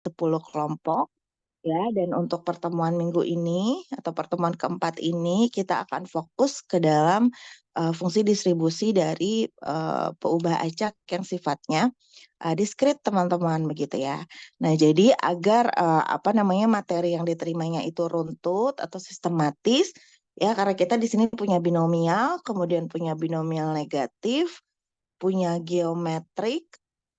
10 kelompok. Ya, dan untuk pertemuan minggu ini atau pertemuan keempat ini kita akan fokus ke dalam fungsi distribusi dari peubah acak yang sifatnya diskrit, teman-teman, begitu ya. Nah, jadi agar materi yang diterimanya itu runtut atau sistematis, ya, karena kita di sini punya binomial, kemudian punya binomial negatif, punya geometrik,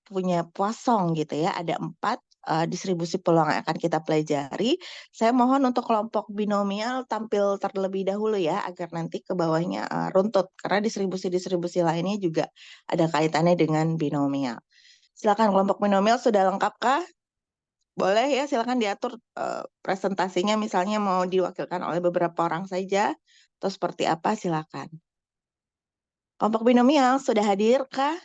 punya Poisson gitu ya. Ada 4 distribusi peluang yang akan kita pelajari. Saya mohon untuk kelompok binomial tampil terlebih dahulu ya, agar nanti ke bawahnya runtut. Karena distribusi-distribusi lainnya juga ada kaitannya dengan binomial. Silakan kelompok binomial sudah lengkapkah? Boleh ya, silakan diatur presentasinya, misalnya mau diwakilkan oleh beberapa orang saja, atau seperti apa, silakan. Kelompok binomial sudah hadirkah?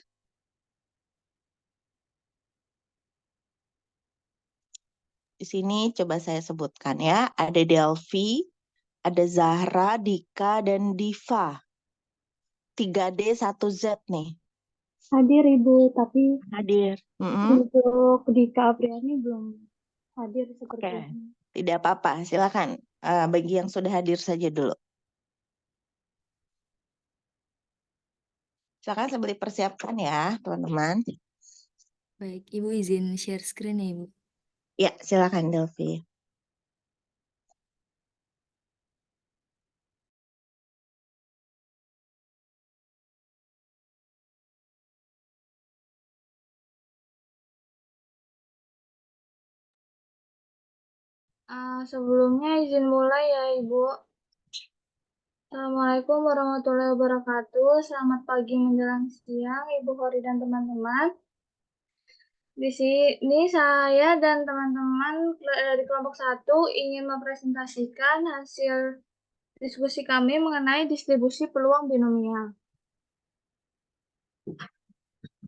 Di sini coba saya sebutkan ya, ada Delvi, ada Zahra, Dika, dan Diva. 3D 1Z nih. Hadir Ibu, tapi Hadir. untuk Dika Apriani belum hadir Oke, sepertinya. tidak apa-apa. Silakan bagi yang sudah hadir saja dulu. Silakan sambil dipersiapkan ya, teman-teman. Baik, Ibu izin share screen ya, Ibu. Ya, silakan Delvi. Sebelumnya izin mulai ya Ibu. Assalamualaikum warahmatullahi wabarakatuh. Selamat pagi menjelang siang Ibu Hori dan teman-teman. Di sini saya dan teman-teman dari kelompok 1 ingin mempresentasikan hasil diskusi kami mengenai distribusi peluang binomial.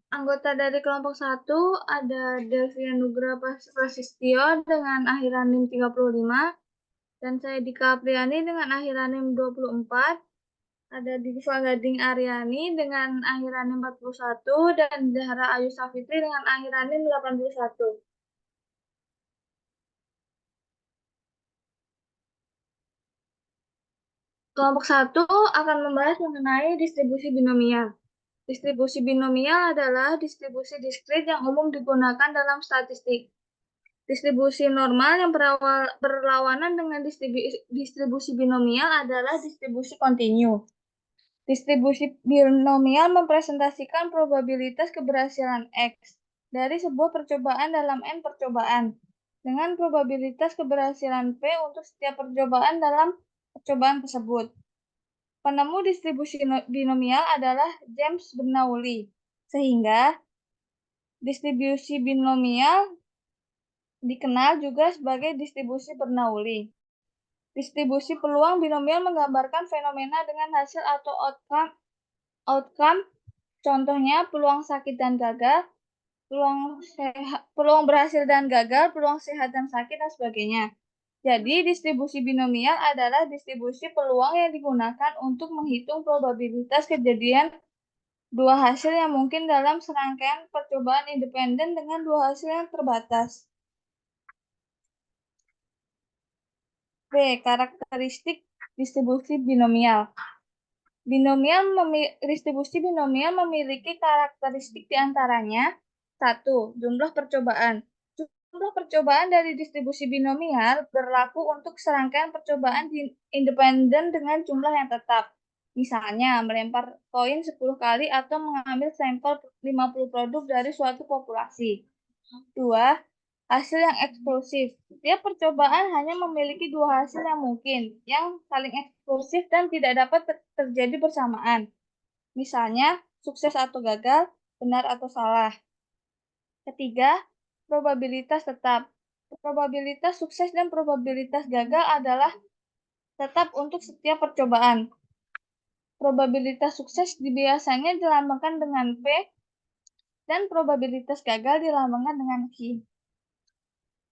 Anggota dari kelompok 1 ada Delvia Nugra Prasistio dengan akhiran NIM 35, dan saya Dika Apriani dengan akhiran NIM 24, ada Diva Gading Aryani dengan akhiran NIM 41, dan Zahra Ayu Safitri dengan akhiran NIM 81. Kelompok 1 akan membahas mengenai distribusi binomial. Distribusi binomial adalah distribusi diskrit yang umum digunakan dalam statistik. Distribusi normal yang berlawanan dengan distribusi binomial adalah distribusi kontinu. Distribusi binomial mempresentasikan probabilitas keberhasilan X dari sebuah percobaan dalam N percobaan, dengan probabilitas keberhasilan P untuk setiap percobaan dalam percobaan tersebut. Penemu distribusi binomial adalah James Bernoulli, sehingga distribusi binomial dikenal juga sebagai distribusi Bernoulli. Distribusi peluang binomial menggambarkan fenomena dengan hasil atau outcome, contohnya peluang sakit dan gagal, peluang berhasil dan gagal, peluang sehat dan sakit, dan sebagainya. Jadi, distribusi binomial adalah distribusi peluang yang digunakan untuk menghitung probabilitas kejadian dua hasil yang mungkin dalam serangkaian percobaan independen dengan dua hasil yang terbatas. B. Karakteristik distribusi binomial. Distribusi binomial memiliki karakteristik diantaranya: 1. Jumlah percobaan. Jumlah percobaan dari distribusi binomial berlaku untuk serangkaian percobaan independen dengan jumlah yang tetap. Misalnya, melempar koin 10 kali atau mengambil sampel 50 produk dari suatu populasi. 2. Hasil yang eksklusif. Setiap percobaan hanya memiliki dua hasil yang mungkin, yang saling eksklusif dan tidak dapat terjadi bersamaan. Misalnya, sukses atau gagal, benar atau salah. Ketiga, probabilitas tetap. Probabilitas sukses dan probabilitas gagal adalah tetap untuk setiap percobaan. Probabilitas sukses biasanya dilambangkan dengan P, dan probabilitas gagal dilambangkan dengan Q.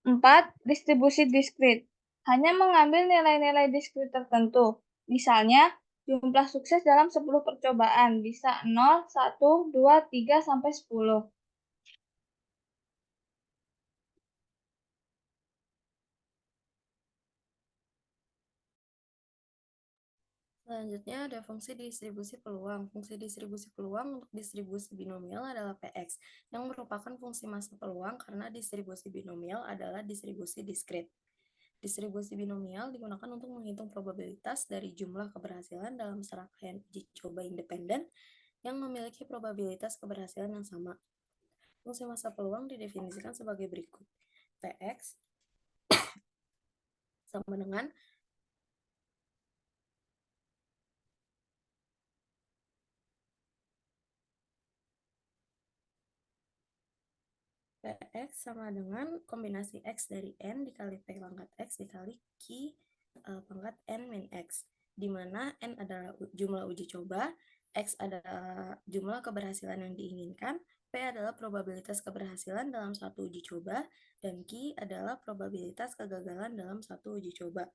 4. Distribusi diskrit. Hanya mengambil nilai-nilai diskrit tertentu. Misalnya, jumlah sukses dalam 10 percobaan bisa 0, 1, 2, 3, sampai 10. Selanjutnya ada fungsi distribusi peluang. Fungsi distribusi peluang untuk distribusi binomial adalah Px, yang merupakan fungsi massa peluang karena distribusi binomial adalah distribusi diskrit. Distribusi binomial digunakan untuk menghitung probabilitas dari jumlah keberhasilan dalam serangkaian uji coba independen yang memiliki probabilitas keberhasilan yang sama. Fungsi massa peluang didefinisikan sebagai berikut. Px sama dengan Px sama dengan kombinasi X dari N dikali P pangkat X dikali Q pangkat N min X, di mana N adalah jumlah uji coba, X adalah jumlah keberhasilan yang diinginkan, P adalah probabilitas keberhasilan dalam satu uji coba, dan Q adalah probabilitas kegagalan dalam satu uji coba.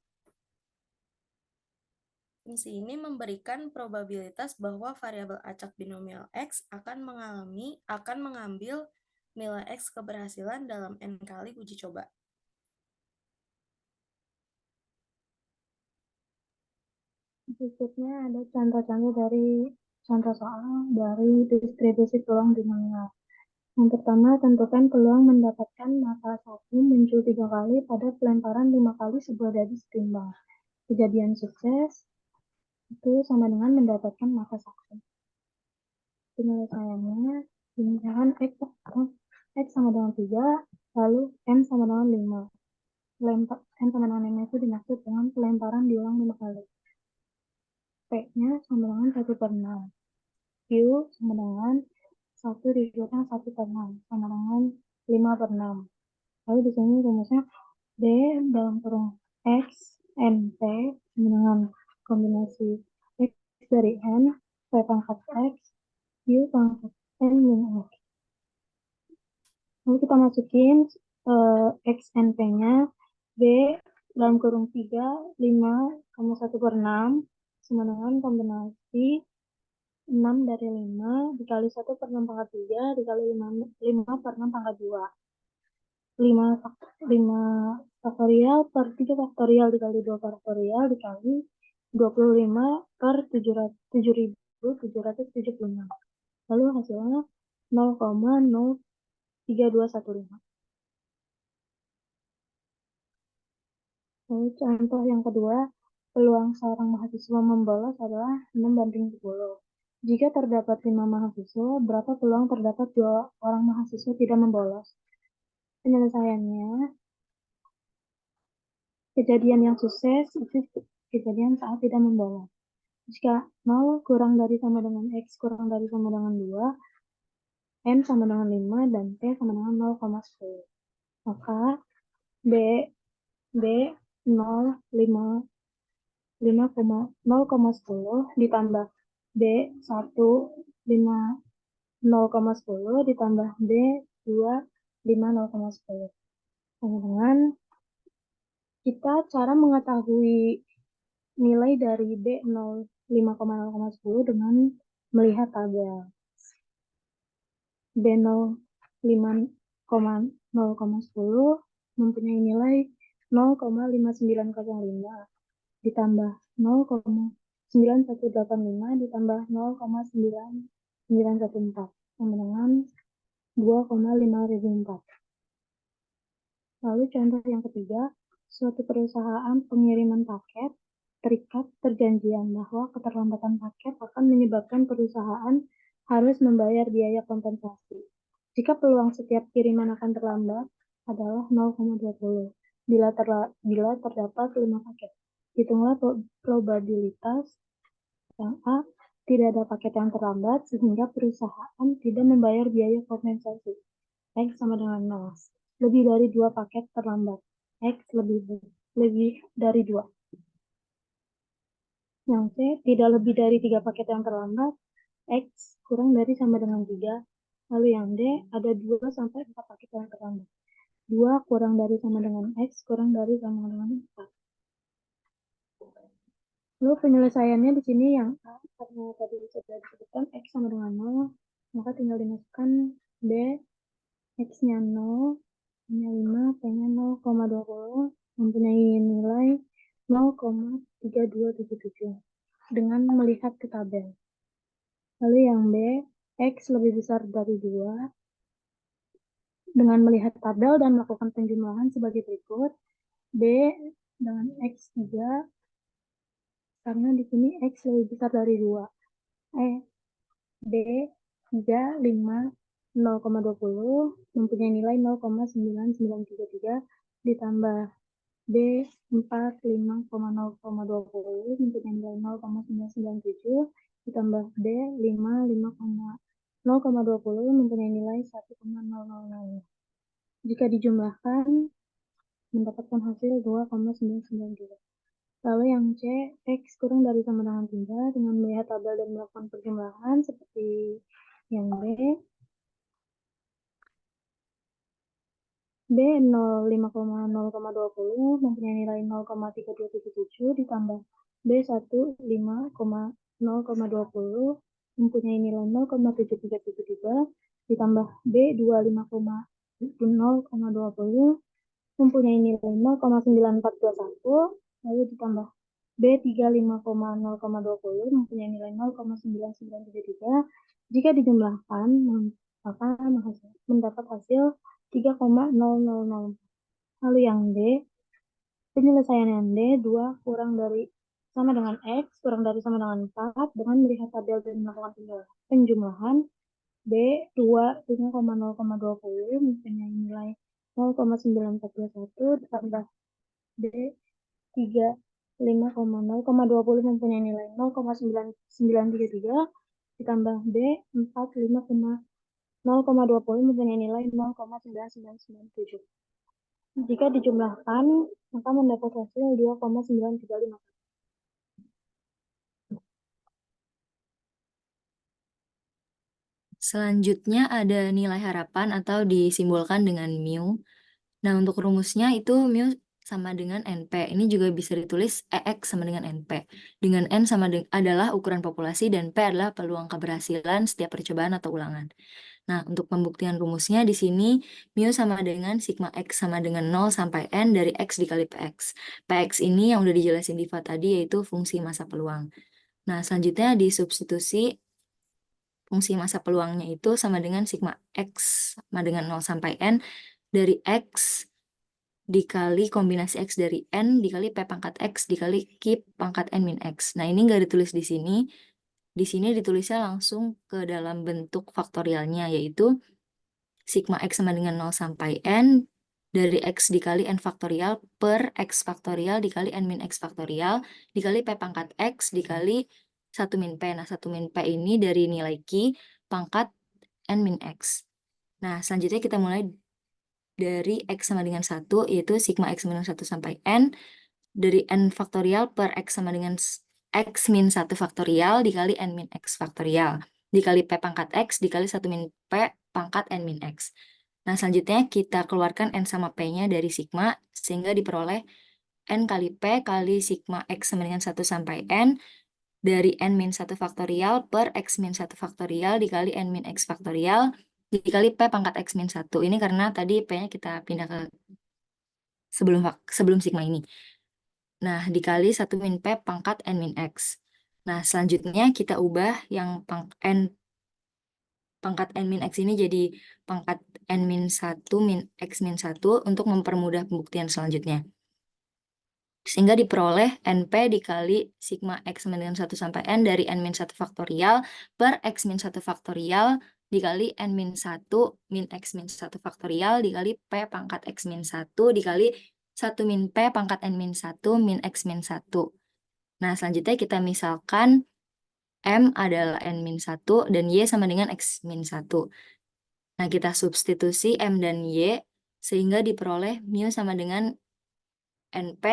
Fungsi ini memberikan probabilitas bahwa variabel acak binomial X akan mengambil nilai X keberhasilan dalam N kali uji coba. Berikutnya ada contoh-contoh dari contoh soal dari distribusi peluang binomial. Yang pertama, tentukan peluang mendapatkan massa 1 muncul 3 kali pada pelemparan 5 kali sebuah dadi setimbang. Kejadian sukses itu sama dengan mendapatkan massa 1. Penyelesaiannya, misalkan X sama dengan 3, lalu M sama dengan 5. M sama dengan 5 itu dimaksud dengan pelemparan diulang 5 kali. P-nya sama dengan 1/6. Q sama dengan 1 dikurang 1/6 sama dengan 5/6. Lalu di sini rumusnya D dalam kurung X, N, P sama dengan kombinasi X dari N, P pangkat X, Q pangkat N min X. Lalu kita masukin X, N, P-nya, B dalam kurung 3, 5, 1/6 sama dengan kombinasi 6 dari 5 dikali 1/6 pangkat 3 dikali 5/6 pangkat 2. 5 faktorial per 3 faktorial dikali 2 faktorial dikali 25 per 7.775. Lalu hasilnya 0,03215. Lalu contoh yang kedua, peluang seorang mahasiswa membolos adalah 6/10. Jika terdapat 5 mahasiswa, berapa peluang terdapat 2 orang mahasiswa tidak membolos? Penyelesaiannya, kejadian yang sukses itu kejadian saat tidak membolos. Jika 0 kurang dari sama dengan X kurang dari sama dengan 2, M sama dengan 5, dan P sama dengan 0,10. Maka B 0, 5, 0,10 ditambah B 1, 5, 0,10 ditambah B 2, 5, 0,10. Sama dengan kita cara mengetahui nilai dari B 5,0,10 dengan melihat tabel. B 5,0,10 mempunyai nilai 0,5905 ditambah 0,9185 ditambah 0,9914 sama dengan 2,5004. Lalu contoh yang ketiga, suatu perusahaan pengiriman paket terikat perjanjian bahwa keterlambatan paket akan menyebabkan perusahaan harus membayar biaya kompensasi. Jika peluang setiap kiriman akan terlambat adalah 0,20 bila terdapat 5 paket. Hitunglah probabilitas yang A, tidak ada paket yang terlambat sehingga perusahaan tidak membayar biaya kompensasi. X sama dengan 0. Lebih dari 2 paket terlambat. X lebih dari 2. Yang C, tidak lebih dari 3 paket yang terlambat. X kurang dari sama dengan 3. Lalu yang D, ada 2 sampai 4 paket yang terlambat. 2 kurang dari sama dengan X kurang dari sama dengan 4. Lalu penyelesaiannya di sini yang A, karena tadi sudah disebutkan X sama dengan 0, maka tinggal dimasukkan B, X-nya 0, P-nya 5, P-nya 0,20, mempunyai nilai 0,3277. dengan melihat ke tabel. Lalu yang B, X lebih besar dari 2. Dengan melihat tabel dan melakukan penjumlahan sebagai berikut. B dengan X3, karena di sini X lebih besar dari 2. B 3, 5, 0,20 mempunyai nilai 0,9933 ditambah B 4, 5,0,20 mempunyai nilai 0,997 ditambah B 5, 0,20 mempunyai nilai 1,000. Jika dijumlahkan mendapatkan hasil 2,993. Lalu yang C, X kurang dari sama dengan 3 dengan melihat tabel dan melakukan perjumlahan seperti yang B. B 5,0,20 mempunyai nilai 0,3277 ditambah B 1, 5,0,20 mempunyai nilai 0,7373 ditambah B 2, 5,0,20 mempunyai nilai 0,9421 lalu ditambah B 3, 5,0,20 mempunyai nilai 0,9933. Jika dijumlahkan maka mendapat hasil 3,000. Lalu yang D, penyelesaian yang D, 2 kurang dari sama dengan X, kurang dari sama dengan 4, dengan melihat tabel dan melakukan penjumlahan. B, 2, 5,0,20, mempunyai nilai 0,9421, ditambah B, 3, 5,0,20 mempunyai nilai 0,9933, ditambah B, 4, 5,0,20 mempunyai nilai 0,9997. Jika dijumlahkan, maka mendapat hasil 2,935. Selanjutnya ada nilai harapan atau disimbolkan dengan mu. Nah, untuk rumusnya itu mu sama dengan NP. Ini juga bisa ditulis EX sama dengan NP. Dengan N adalah ukuran populasi dan P adalah peluang keberhasilan setiap percobaan atau ulangan. Nah, untuk pembuktian rumusnya di sini mu sama dengan sigma X sama dengan 0 sampai N dari X dikali PX. PX ini yang udah dijelasin Diva tadi yaitu fungsi massa peluang. Nah, selanjutnya disubstitusi fungsi massa peluangnya itu sama dengan sigma X sama dengan 0 sampai N dari X dikali kombinasi X dari N dikali P pangkat X dikali Q pangkat N min X. Nah, ini nggak ditulis di sini. Di sini ditulisnya langsung ke dalam bentuk faktorialnya, yaitu sigma X sama dengan 0 sampai N dari X dikali N faktorial per X faktorial dikali N min X faktorial dikali P pangkat X dikali 1 min P. Nah, 1 min P ini dari nilai Q pangkat N min X. Nah, selanjutnya kita mulai dari X sama dengan 1, yaitu sigma X minus 1 sampai N, dari N faktorial per X sama dengan X min 1 faktorial dikali N min X faktorial, dikali P pangkat X dikali 1 min P pangkat N min X. Nah, selanjutnya kita keluarkan N sama P-nya dari sigma, sehingga diperoleh N kali P kali sigma X sama dengan 1 sampai N, dari N min 1 faktorial per X min 1 faktorial dikali N min X faktorial, dikali P pangkat X min 1. Ini karena tadi P-nya kita pindah ke sebelum sigma ini. Nah, dikali 1 min P pangkat N min X. Nah, selanjutnya kita ubah yang pangkat N min X ini jadi pangkat N min 1 min X min 1 untuk mempermudah pembuktian selanjutnya. Sehingga diperoleh NP dikali sigma X sama dengan 1 sampai N dari N min 1 faktorial per X min 1 faktorial dikali N min 1 min X min 1 faktorial dikali P pangkat X min 1 dikali 1 min P pangkat N min 1 min X min 1. Nah, selanjutnya kita misalkan M adalah N min 1 dan Y sama dengan X min 1. Nah, kita substitusi M dan Y sehingga diperoleh mu sama dengan NP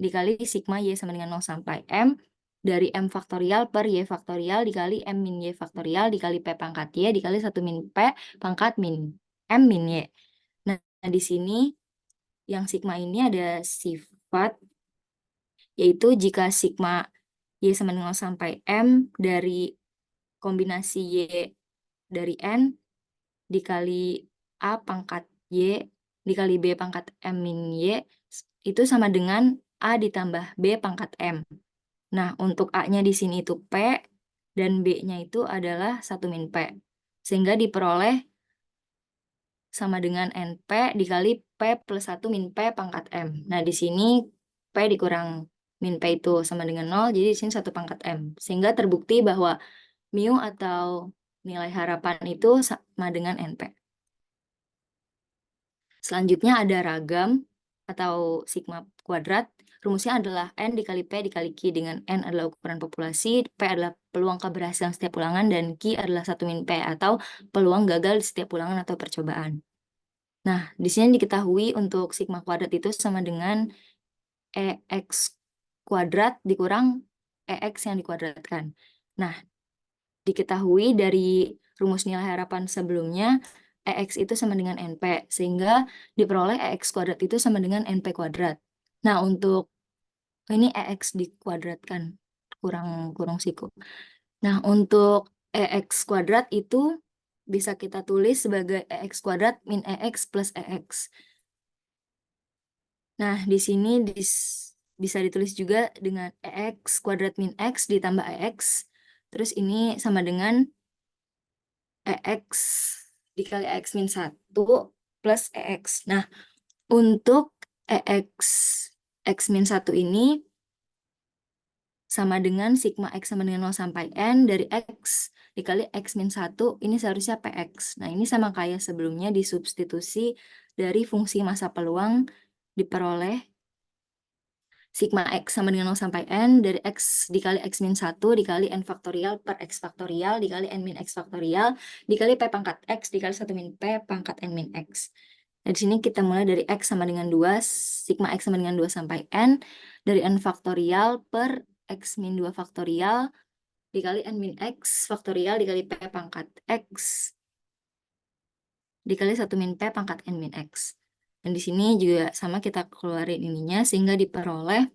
dikali sigma Y sama dengan 0 sampai M dari M faktorial per Y faktorial dikali M min Y faktorial dikali P pangkat Y dikali 1 min P pangkat min M min Y. Nah, di sini yang sigma ini ada sifat, yaitu jika sigma Y sama dengan 0 sampai M dari kombinasi Y dari N dikali A pangkat Y dikali B pangkat M min Y itu sama dengan A ditambah B pangkat M. Nah, untuk A-nya di sini itu P, dan B-nya itu adalah 1 min P. Sehingga diperoleh sama dengan NP dikali P plus 1 min P pangkat M. Nah, di sini P dikurang min P itu sama dengan 0, jadi di sini 1 pangkat M. Sehingga terbukti bahwa mu atau nilai harapan itu sama dengan NP. Selanjutnya ada ragam atau sigma kuadrat. Rumusnya adalah N dikali P dikali Q, dengan N adalah ukuran populasi, P adalah peluang keberhasilan setiap ulangan, dan Q adalah 1 min P atau peluang gagal di setiap ulangan atau percobaan. Nah, di sini diketahui untuk sigma kuadrat itu sama dengan EX kuadrat dikurang EX yang dikuadratkan. Nah, diketahui dari rumus nilai harapan sebelumnya, EX itu sama dengan NP, sehingga diperoleh EX kuadrat itu sama dengan NP kuadrat. Nah, untuk ini EX dikuadratkan, kurang siku. Nah, untuk EX kuadrat itu bisa kita tulis sebagai EX kuadrat min EX plus EX. Nah, di sini bisa ditulis juga dengan EX kuadrat min X ditambah EX. Terus ini sama dengan EX dikali EX min 1 plus EX. Nah, untuk EX X min 1 ini sama dengan sigma X sama dengan 0 sampai N dari X dikali X min 1, ini seharusnya PX. Nah, ini sama kayak sebelumnya disubstitusi dari fungsi massa peluang diperoleh sigma X sama dengan 0 sampai N dari X dikali X min 1 dikali N faktorial per X faktorial dikali N min X faktorial dikali P pangkat X dikali 1 min P pangkat N min X. Nah, di sini kita mulai dari X sama dengan 2, sigma X sama dengan 2 sampai N, dari N faktorial per X min 2 faktorial dikali N min X faktorial dikali P pangkat X dikali 1 min P pangkat N min X. Dan di sini juga sama kita keluarin ininya sehingga diperoleh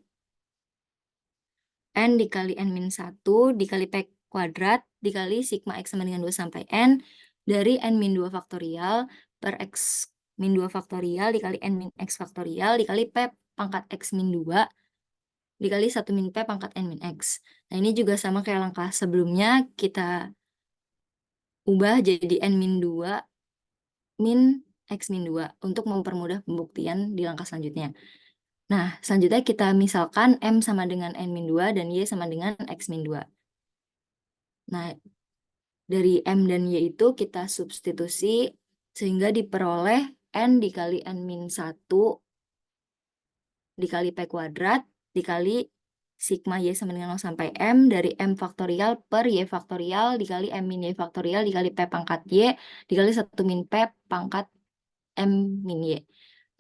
N dikali N min 1 dikali P kuadrat dikali sigma X sama dengan 2 sampai N dari N min 2 faktorial per X min 2 faktorial dikali N min X faktorial dikali P pangkat X min 2 dikali 1 min P pangkat N min X. Nah, ini juga sama kayak langkah sebelumnya, kita ubah jadi N min 2 min X min 2 untuk mempermudah pembuktian di langkah selanjutnya. Nah, selanjutnya kita misalkan M sama dengan N min 2 dan Y sama dengan X min 2. Nah, dari M dan Y itu kita substitusi sehingga diperoleh N dikali N min 1 dikali P kuadrat dikali sigma Y sama dengan 0 sampai M dari M faktorial per Y faktorial dikali M min Y faktorial dikali P pangkat Y dikali 1 min P pangkat M min Y.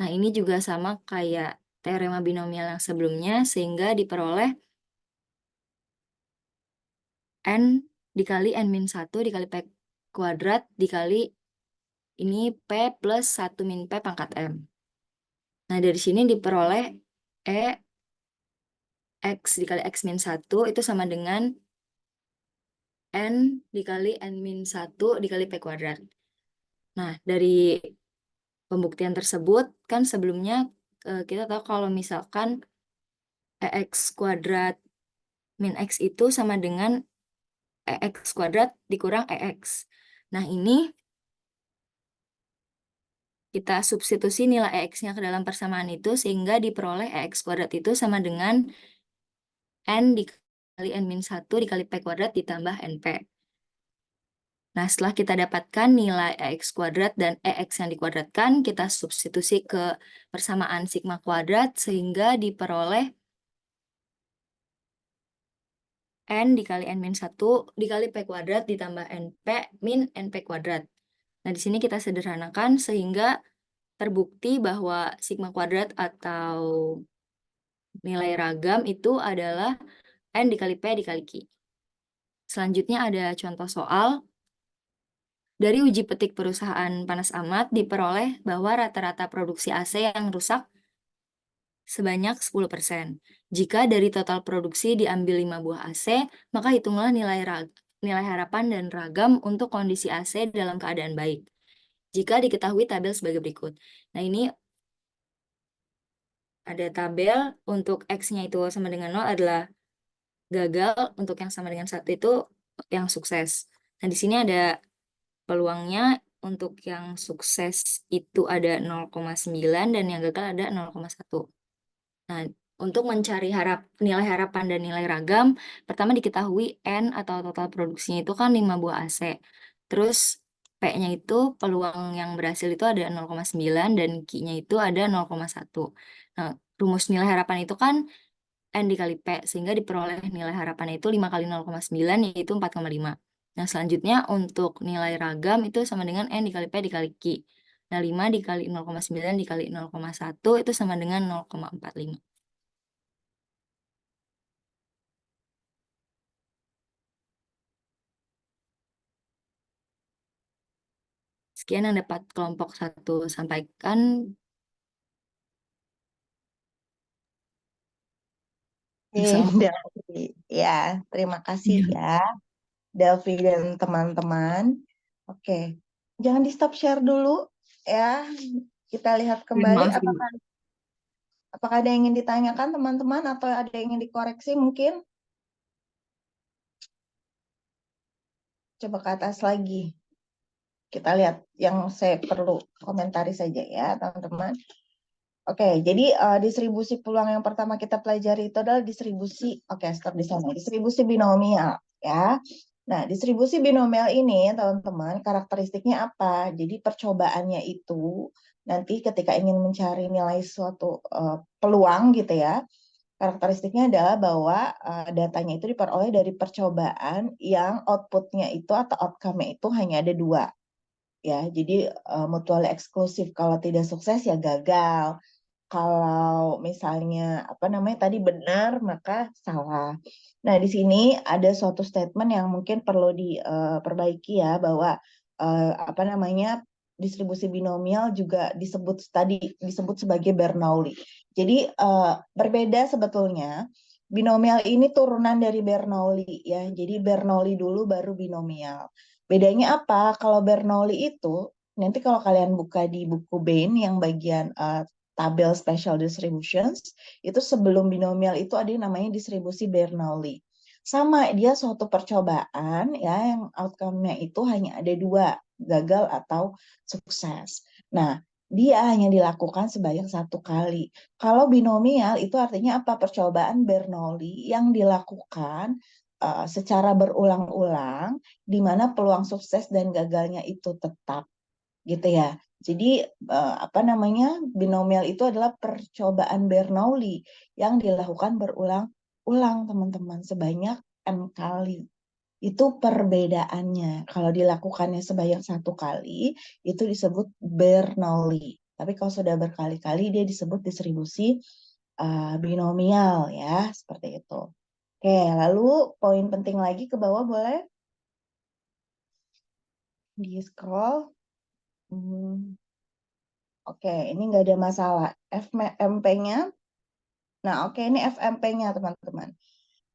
Nah, ini juga sama kayak teorema binomial yang sebelumnya, sehingga diperoleh N dikali N min 1 dikali P kuadrat dikali ini P plus 1 min P pangkat M. Nah, dari sini diperoleh E X dikali X min 1 itu sama dengan N dikali N min 1 dikali P kuadrat. Nah, dari pembuktian tersebut, kan sebelumnya kita tahu kalau misalkan EX kuadrat min X itu sama dengan EX kuadrat dikurang EX. Nah, ini kita substitusi nilai EX-nya ke dalam persamaan itu sehingga diperoleh EX kuadrat itu sama dengan N dikali N min 1 dikali P kuadrat ditambah NP. Nah, setelah kita dapatkan nilai EX kuadrat dan EX yang dikuadratkan, kita substitusi ke persamaan sigma kuadrat sehingga diperoleh N dikali N min 1 dikali P kuadrat ditambah NP min NP kuadrat. Nah, di sini kita sederhanakan sehingga terbukti bahwa sigma kuadrat atau nilai ragam itu adalah N dikali P dikali Q. Selanjutnya ada contoh soal. Dari uji petik perusahaan Panas Amat diperoleh bahwa rata-rata produksi AC yang rusak sebanyak 10%. Jika dari total produksi diambil 5 buah AC, maka hitunglah nilai harapan dan ragam untuk kondisi AC dalam keadaan baik. Jika diketahui tabel sebagai berikut. Nah, ini ada tabel untuk X-nya itu sama dengan 0 adalah gagal, untuk yang sama dengan 1 itu yang sukses. Nah, di sini ada peluangnya. Untuk yang sukses itu ada 0,9 dan yang gagal ada 0,1. Nah, untuk mencari nilai harapan dan nilai ragam, pertama diketahui N atau total produksinya itu kan 5 buah AC. Terus P-nya itu peluang yang berhasil itu ada 0,9 dan Q-nya itu ada 0,1. Nah, rumus nilai harapan itu kan N dikali P, sehingga diperoleh nilai harapannya itu 5 kali 0,9, yaitu 4,5. Nah, selanjutnya untuk nilai ragam itu sama dengan N dikali P dikali Q. Nah, 5 dikali 0,9 dikali 0,1 itu sama dengan 0,45. Sekian yang dapat kelompok 1 sampaikan. Oke, Bersama. Delphi. Ya, terima kasih ya, Delphi dan teman-teman. Oke, jangan di stop share dulu ya. Kita lihat kembali Maaf, Bu. apakah ada yang ingin ditanyakan teman-teman atau ada yang ingin dikoreksi mungkin. Coba ke atas lagi. Kita lihat yang saya perlu komentari saja ya, teman-teman. Oke, jadi distribusi peluang yang pertama kita pelajari itu adalah distribusi, stop di sana, distribusi binomial ya. Nah, distribusi binomial ini, teman-teman, karakteristiknya apa? Jadi percobaannya itu nanti ketika ingin mencari nilai suatu peluang gitu ya, karakteristiknya adalah bahwa datanya itu diperoleh dari percobaan yang outputnya itu atau outcome-nya itu hanya ada 2. Ya, jadi mutually eksklusif. Kalau tidak sukses ya gagal. Kalau misalnya tadi benar maka salah. Nah, di sini ada suatu statement yang mungkin perlu diperbaiki ya, bahwa distribusi binomial juga disebut sebagai Bernoulli. Jadi berbeda sebetulnya. Binomial ini turunan dari Bernoulli ya. Jadi Bernoulli dulu baru binomial. Bedanya apa? Kalau Bernoulli itu nanti kalau kalian buka di buku Bain yang bagian tabel special distributions, itu sebelum binomial itu ada yang namanya distribusi Bernoulli. Sama, dia suatu percobaan ya yang outcome-nya itu hanya ada 2, gagal atau sukses. Nah, dia hanya dilakukan sebanyak 1 kali. Kalau binomial itu artinya apa? Percobaan Bernoulli yang dilakukan secara berulang-ulang, di mana peluang sukses dan gagalnya itu tetap, gitu ya. Jadi binomial itu adalah percobaan Bernoulli yang dilakukan berulang-ulang, teman-teman, sebanyak n kali. Itu perbedaannya. Kalau dilakukannya sebanyak 1 kali, itu disebut Bernoulli. Tapi kalau sudah berkali-kali, dia disebut distribusi binomial ya, seperti itu. Oke, lalu poin penting lagi ke bawah boleh? Di scroll. Oke, ini nggak ada masalah. FMP-nya, nah oke, ini FMP-nya teman-teman.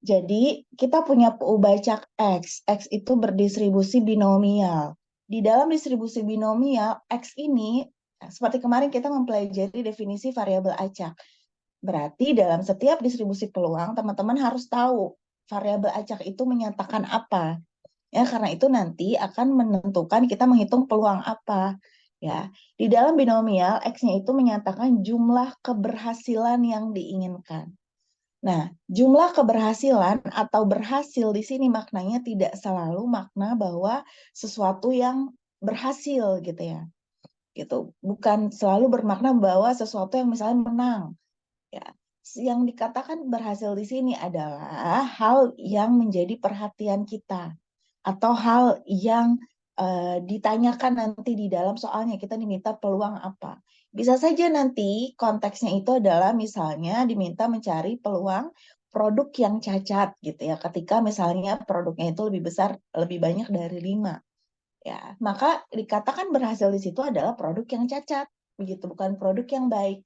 Jadi kita punya PU-Bacak X. X itu berdistribusi binomial. Di dalam distribusi binomial, X ini, seperti kemarin kita mempelajari definisi variabel acak. Berarti dalam setiap distribusi peluang, teman-teman harus tahu variabel acak itu menyatakan apa. Ya, karena itu nanti akan menentukan kita menghitung peluang apa. Ya, di dalam binomial X-nya itu menyatakan jumlah keberhasilan yang diinginkan. Nah, jumlah keberhasilan atau berhasil di sini maknanya tidak selalu makna bahwa sesuatu yang berhasil gitu ya. Gitu. Bukan selalu bermakna bahwa sesuatu yang misalnya menang. Ya. Yang dikatakan berhasil di sini adalah hal yang menjadi perhatian kita atau hal yang ditanyakan nanti di dalam soalnya, kita diminta peluang apa. Bisa saja nanti konteksnya itu adalah misalnya diminta mencari peluang produk yang cacat gitu ya, ketika misalnya produknya itu lebih besar, lebih banyak dari 5. Ya, maka dikatakan berhasil di situ adalah produk yang cacat, begitu, bukan produk yang baik.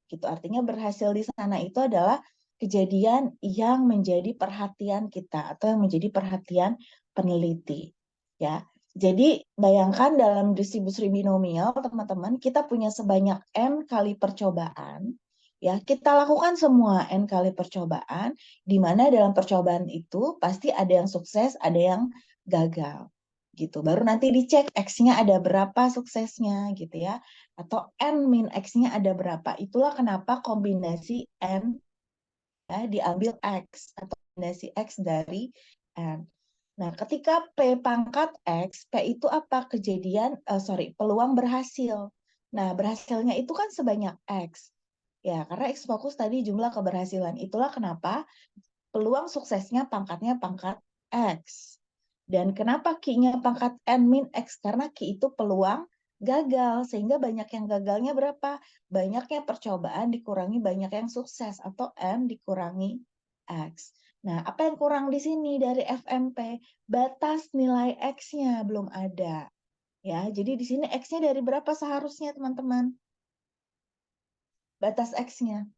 Gitu. Artinya berhasil di sana itu adalah kejadian yang menjadi perhatian kita atau yang menjadi perhatian peneliti. Ya. Jadi bayangkan dalam distribusi binomial, teman-teman, kita punya sebanyak n kali percobaan Ya, kita lakukan semua N kali percobaan, di mana dalam percobaan itu pasti ada yang sukses, ada yang gagal. Gitu. Baru nanti dicek X-nya ada berapa suksesnya gitu ya. Atau N min X-nya ada berapa. Itulah kenapa kombinasi N ya, diambil X atau kombinasi X dari N. Nah, ketika P pangkat X, P itu apa? Peluang berhasil. Nah, berhasilnya itu kan sebanyak X. Ya, karena X fokus tadi jumlah keberhasilan. Itulah kenapa peluang suksesnya pangkatnya pangkat X. Dan kenapa Q-nya pangkat N min X? Karena Q itu peluang gagal. Sehingga banyak yang gagalnya berapa? Banyaknya percobaan dikurangi banyak yang sukses. Atau N dikurangi X. Nah, apa yang kurang di sini dari FMP? Batas nilai X-nya belum ada. Ya, jadi di sini X-nya dari berapa seharusnya, teman-teman? Batas X-nya.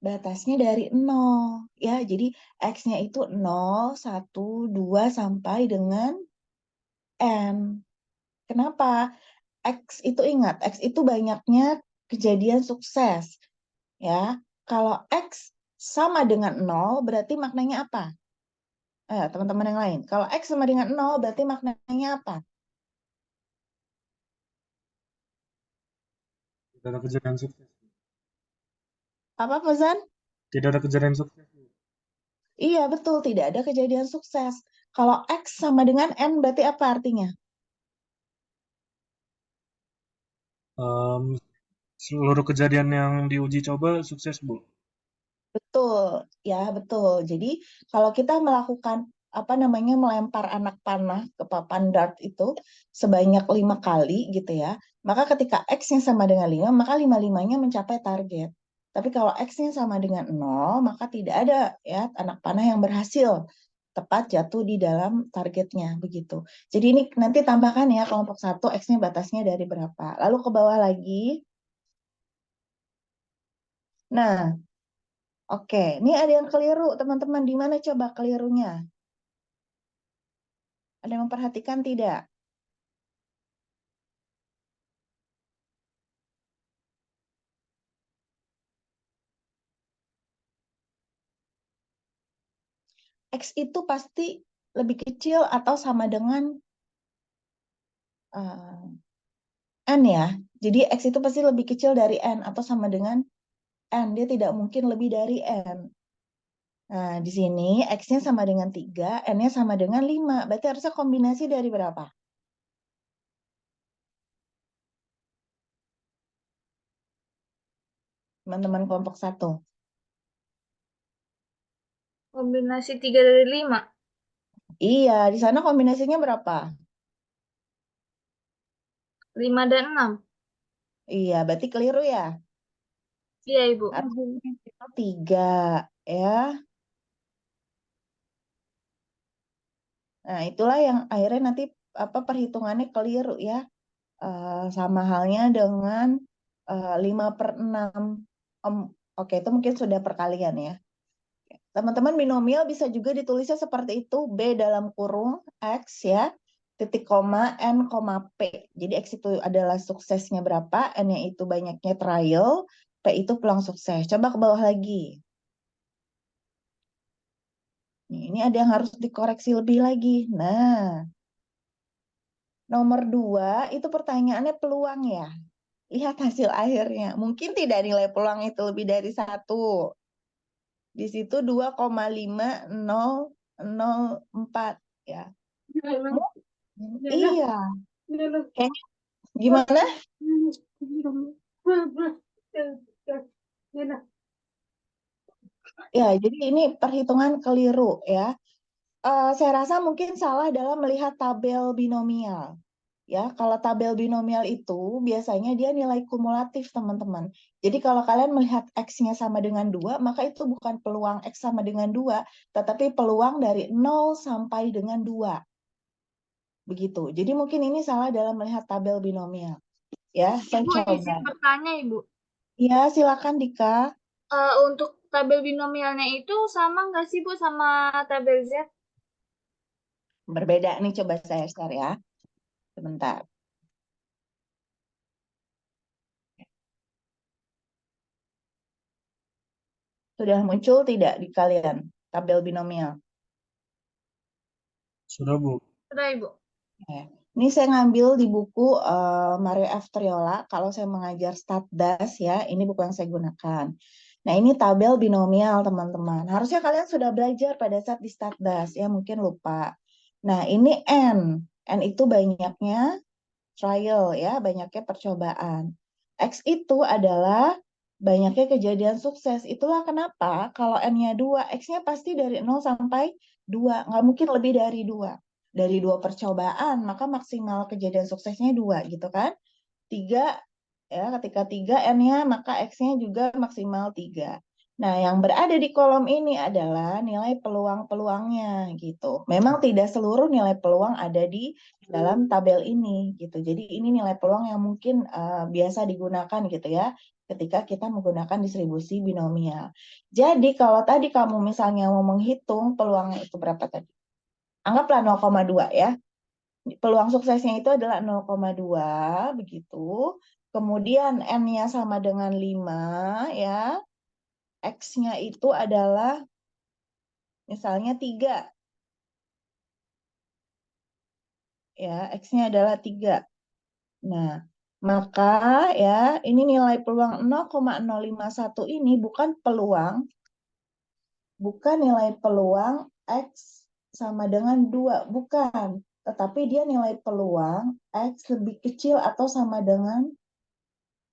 Batasnya dari 0. Ya, jadi X-nya itu 0, 1, 2, sampai dengan N. Kenapa? X itu ingat, X itu banyaknya kejadian sukses. Ya, kalau X sama dengan 0, berarti maknanya apa? Teman-teman yang lain. Kalau X sama dengan 0, berarti maknanya apa? Tidak ada kejadian sukses. Apa, Fauzan? Tidak ada kejadian sukses. Iya, betul. Tidak ada kejadian sukses. Kalau X sama dengan N, berarti apa artinya? Seluruh kejadian yang diuji coba sukses, Bu. Betul, ya betul. Jadi kalau kita melakukan melempar anak panah ke papan dart itu sebanyak 5 kali gitu ya, maka ketika X-nya sama dengan 5, maka 5-5-nya mencapai target. Tapi kalau X-nya sama dengan 0, maka tidak ada ya anak panah yang berhasil tepat jatuh di dalam targetnya begitu. Jadi ini nanti tambahkan ya kelompok 1 X-nya batasnya dari berapa. Lalu ke bawah lagi. Nah, oke, ini ada yang keliru, teman-teman. Di mana coba kelirunya? Ada yang memperhatikan tidak? X itu pasti lebih kecil atau sama dengan N ya. Jadi X itu pasti lebih kecil dari N atau sama dengan N. Dia tidak mungkin lebih dari N. Nah, di sini X-nya sama dengan 3, N-nya sama dengan 5. Berarti harusnya kombinasi dari berapa? Teman-teman kelompok 1. Kombinasi 3 dari 5. Iya, di sana kombinasinya berapa? 5 dan 6. Iya, berarti keliru ya. Iya, Ibu. Harusnya itu 3 ya. Nah, itulah yang akhirnya nanti perhitungannya keliru ya. Sama halnya dengan 5/6. Oke, itu mungkin sudah perkalian ya. Teman-teman, binomial bisa juga ditulisnya seperti itu. B dalam kurung X ya. Titik koma N koma P. Jadi X itu adalah suksesnya berapa. N-nya itu banyaknya trial. P itu peluang sukses. Coba ke bawah lagi. Nih, ini ada yang harus dikoreksi lebih lagi. Nah, nomor 2 itu pertanyaannya peluang ya. Lihat hasil akhirnya. Mungkin tidak nilai peluang itu lebih dari 1. Di situ 2,5004 ya. Iya. Kayaknya gimana? Ya, jadi ini perhitungan keliru ya. Saya rasa mungkin salah dalam melihat tabel binomial. Ya, kalau tabel binomial itu biasanya dia nilai kumulatif, teman-teman. Jadi kalau kalian melihat X-nya sama dengan 2, maka itu bukan peluang X sama dengan 2, tetapi peluang dari 0 sampai dengan 2. Begitu. Jadi mungkin ini salah dalam melihat tabel binomial. Ya, saya Ibu, coba. izin bertanya, Ibu. Ya, silakan Dika. Untuk tabel binomialnya itu sama nggak sih, Bu, sama tabel Z? Berbeda nih, coba saya share ya. Sebentar. Sudah muncul tidak di kalian tabel binomial? Sudah, Bu. Sudah, Ibu. Ya. Ini saya ngambil di buku Mario F. Triola. Kalau saya mengajar StatDas ya, ini buku yang saya gunakan. Nah, ini tabel binomial, teman-teman. Harusnya kalian sudah belajar pada saat di StatDas, ya mungkin lupa. Nah, ini N. N itu banyaknya trial, ya, banyaknya percobaan. X itu adalah banyaknya kejadian sukses. Itulah kenapa kalau N-nya 2, X-nya pasti dari 0 sampai 2. Nggak mungkin lebih dari 2. Dari 2 percobaan, maka maksimal kejadian suksesnya 2, gitu kan? 3, ya, ketika 3 N-nya, maka X-nya juga maksimal 3. Nah, yang berada di kolom ini adalah nilai peluang-peluangnya, gitu. Memang tidak seluruh nilai peluang ada di dalam tabel ini, gitu. Jadi ini nilai peluang yang mungkin biasa digunakan, gitu ya, ketika kita menggunakan distribusi binomial. Jadi kalau tadi kamu misalnya mau menghitung peluangnya itu berapa tadi? Anggaplah 0,2 ya. Peluang suksesnya itu adalah 0,2, begitu. Kemudian N-nya sama dengan 5, ya. X-nya itu adalah misalnya 3. Ya, X-nya adalah 3. Nah, maka ya ini nilai peluang 0,051 ini bukan nilai peluang X sama dengan 2, bukan. Tetapi dia nilai peluang X lebih kecil atau sama dengan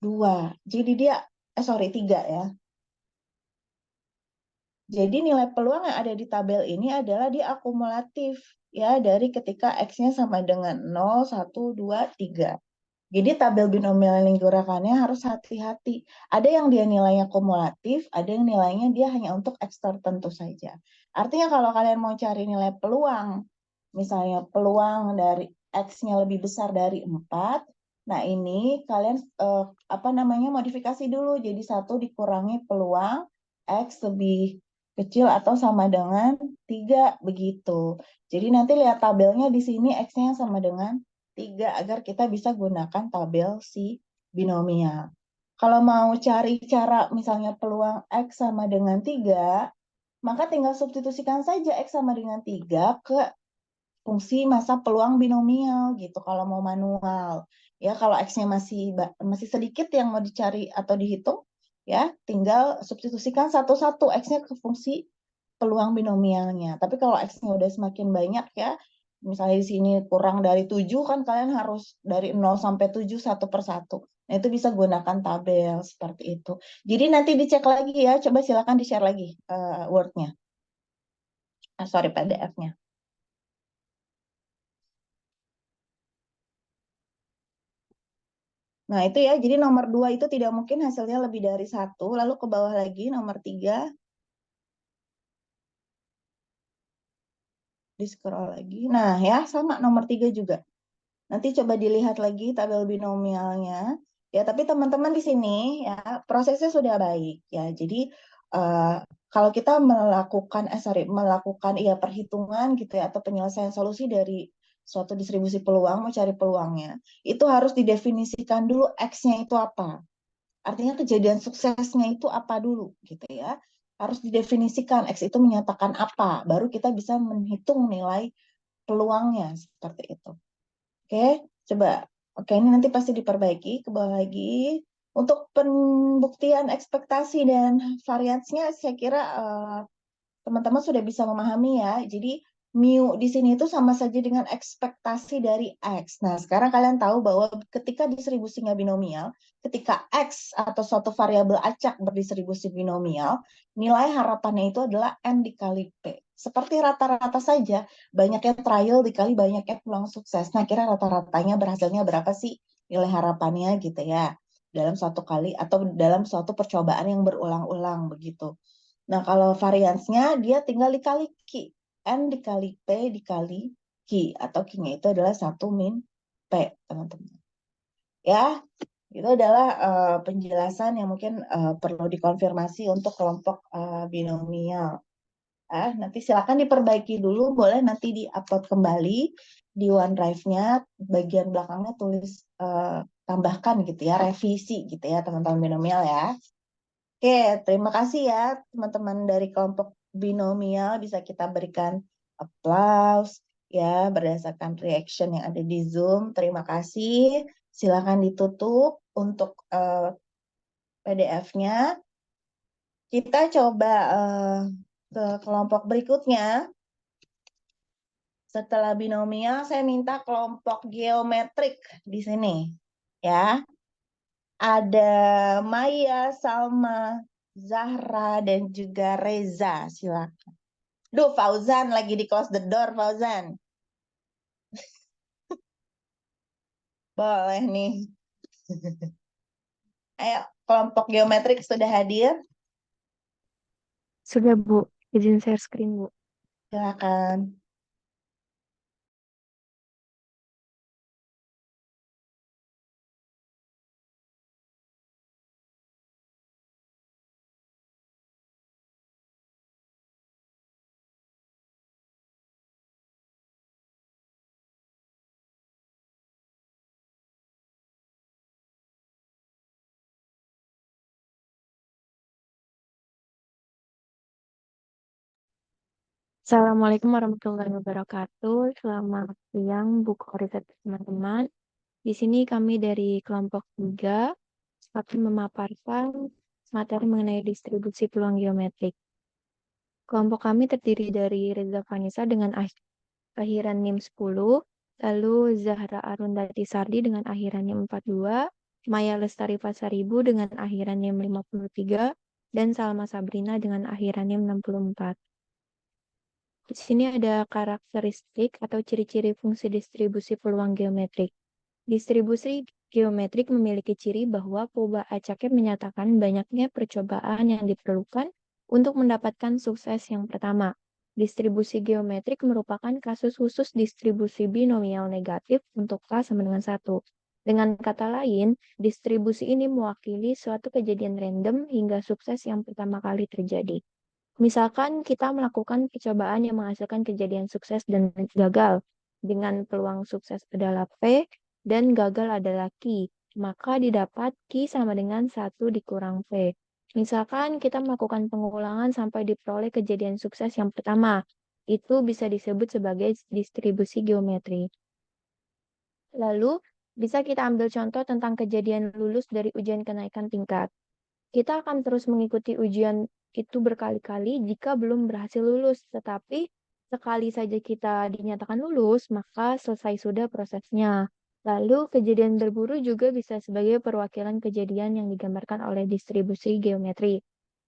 2. Jadi dia, 3 ya. Jadi nilai peluang yang ada di tabel ini adalah dia akumulatif ya dari ketika X-nya sama dengan 0, 1, 2, 3. Jadi tabel binomial lingkurakannya harus hati-hati. Ada yang dia nilainya kumulatif, ada yang nilainya dia hanya untuk X tertentu saja. Artinya kalau kalian mau cari nilai peluang, misalnya peluang dari X-nya lebih besar dari 4, nah ini kalian modifikasi dulu jadi 1 dikurangi peluang X lebih kecil atau sama dengan 3 begitu. Jadi nanti lihat tabelnya di sini X-nya sama dengan 3 agar kita bisa gunakan tabel si binomial. Kalau mau cari cara misalnya peluang X sama dengan 3, maka tinggal substitusikan saja X sama dengan 3 ke fungsi masa peluang binomial gitu kalau mau manual. Ya, kalau X-nya masih sedikit yang mau dicari atau dihitung, ya tinggal substitusikan satu-satu X-nya ke fungsi peluang binomialnya. Tapi kalau X-nya udah semakin banyak ya, misalnya di sini kurang dari 7 kan kalian harus dari 0 sampai 7 satu per satu. Nah, itu bisa gunakan tabel seperti itu. Jadi nanti dicek lagi ya, coba silakan di-share lagi Word-nya. Sorry, PDF-nya. Nah, itu ya, jadi nomor 2 itu tidak mungkin hasilnya lebih dari 1. Lalu ke bawah lagi, nomor 3. Di-scroll lagi. Nah, ya, sama nomor 3 juga. Nanti coba dilihat lagi tabel binomialnya. Ya, tapi teman-teman di sini ya, prosesnya sudah baik. Ya, jadi kalau kita melakukan perhitungan gitu ya, atau penyelesaian solusi dari suatu distribusi peluang, mau cari peluangnya, itu harus didefinisikan dulu X-nya itu apa. Artinya kejadian suksesnya itu apa dulu gitu ya. Harus didefinisikan X itu menyatakan apa, baru kita bisa menghitung nilai peluangnya seperti itu. Oke, coba. Oke, ini nanti pasti diperbaiki ke bawah lagi. Untuk pembuktian ekspektasi dan variansnya saya kira teman-teman sudah bisa memahami ya. Jadi mu di sini itu sama saja dengan ekspektasi dari X. Nah, sekarang kalian tahu bahwa ketika distribusinya binomial, ketika X atau suatu variabel acak berdistribusi binomial, nilai harapannya itu adalah N dikali P. Seperti rata-rata saja, banyaknya trial dikali banyaknya peluang sukses. Nah, kira rata-ratanya berhasilnya berapa sih nilai harapannya gitu ya, dalam suatu kali atau dalam suatu percobaan yang berulang-ulang begitu. Nah, kalau variansnya dia tinggal dikali Q. N dikali P dikali Q. Atau Q-nya itu adalah 1 min P, teman-teman. Ya, itu adalah penjelasan yang mungkin perlu dikonfirmasi untuk kelompok binomial. Nanti silakan diperbaiki dulu, boleh nanti di-upload kembali di OneDrive-nya, bagian belakangnya tulis tambahkan gitu ya, revisi gitu ya teman-teman binomial ya. Oke, terima kasih ya teman-teman dari kelompok binomial, bisa kita berikan applause ya berdasarkan reaction yang ada di Zoom. Terima kasih. Silakan ditutup untuk PDF-nya. Kita coba ke kelompok berikutnya. Setelah binomial, saya minta kelompok geometrik di sini. Ya, ada Maya, Salma, Zahra, dan juga Reza. Silakan. Duh, Fauzan lagi di close the door, Fauzan. Boleh nih. Ayo, kelompok geometrik sudah hadir. Sudah, Bu. Izin share screen, Bu. Silakan. Assalamualaikum warahmatullahi wabarakatuh. Selamat siang, Bu Korisat, teman-teman. Di sini kami dari kelompok 3 akan memaparkan materi mengenai distribusi peluang geometrik. Kelompok kami terdiri dari Reza Vanessa dengan akhiran NIM 10, lalu Zahra Arundati Sardi dengan akhiran NIM 42, Maya Lestari Pasaribu dengan akhiran NIM 53, dan Salma Sabrina dengan akhiran NIM 64. Di sini ada karakteristik atau ciri-ciri fungsi distribusi peluang geometrik. Distribusi geometrik memiliki ciri bahwa perubahan acaknya menyatakan banyaknya percobaan yang diperlukan untuk mendapatkan sukses yang pertama. Distribusi geometrik merupakan kasus khusus distribusi binomial negatif untuk K sama dengan 1. Dengan kata lain, distribusi ini mewakili suatu kejadian random hingga sukses yang pertama kali terjadi. Misalkan kita melakukan percobaan yang menghasilkan kejadian sukses dan gagal, dengan peluang sukses adalah P dan gagal adalah Q, maka didapat Q sama dengan 1 dikurang P. Misalkan kita melakukan pengulangan sampai diperoleh kejadian sukses yang pertama, itu bisa disebut sebagai distribusi geometri. Lalu, bisa kita ambil contoh tentang kejadian lulus dari ujian kenaikan tingkat. Kita akan terus mengikuti ujian itu berkali-kali jika belum berhasil lulus, tetapi sekali saja kita dinyatakan lulus, maka selesai sudah prosesnya. Lalu, kejadian berburu juga bisa sebagai perwakilan kejadian yang digambarkan oleh distribusi geometri.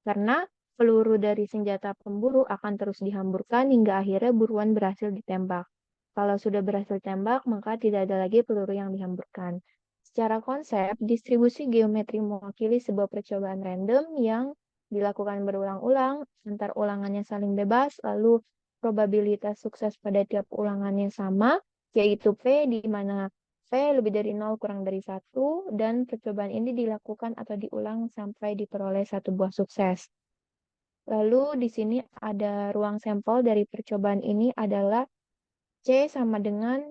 Karena peluru dari senjata pemburu akan terus dihamburkan hingga akhirnya buruan berhasil ditembak. Kalau sudah berhasil tembak, maka tidak ada lagi peluru yang dihamburkan. Secara konsep, distribusi geometri mewakili sebuah percobaan random yang dilakukan berulang-ulang, antar ulangannya saling bebas, lalu probabilitas sukses pada tiap ulangannya sama, yaitu P, di mana P lebih dari 0 kurang dari 1, dan percobaan ini dilakukan atau diulang sampai diperoleh satu buah sukses. Lalu di sini ada ruang sampel dari percobaan ini adalah C sama dengan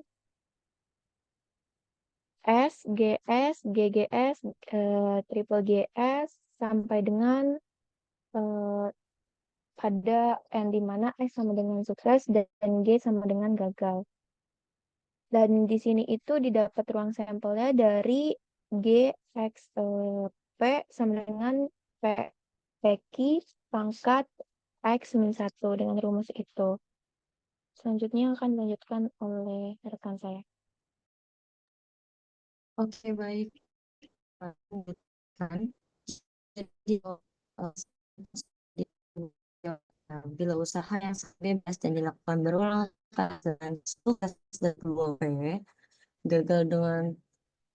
S, GS, GGS, triple GS, sampai dengan ada yang di mana S sama dengan sukses dan G sama dengan gagal. Dan di sini itu didapat ruang sampelnya dari G, X, P sama dengan P, PQ pangkat X min 1 dengan rumus itu. Selanjutnya akan dilanjutkan oleh rekan saya. Oke, baik. Kan? Jadi, bila usaha yang sangat bebas dan dilakukan berulang dengan sukses dan peluang P, gagal dengan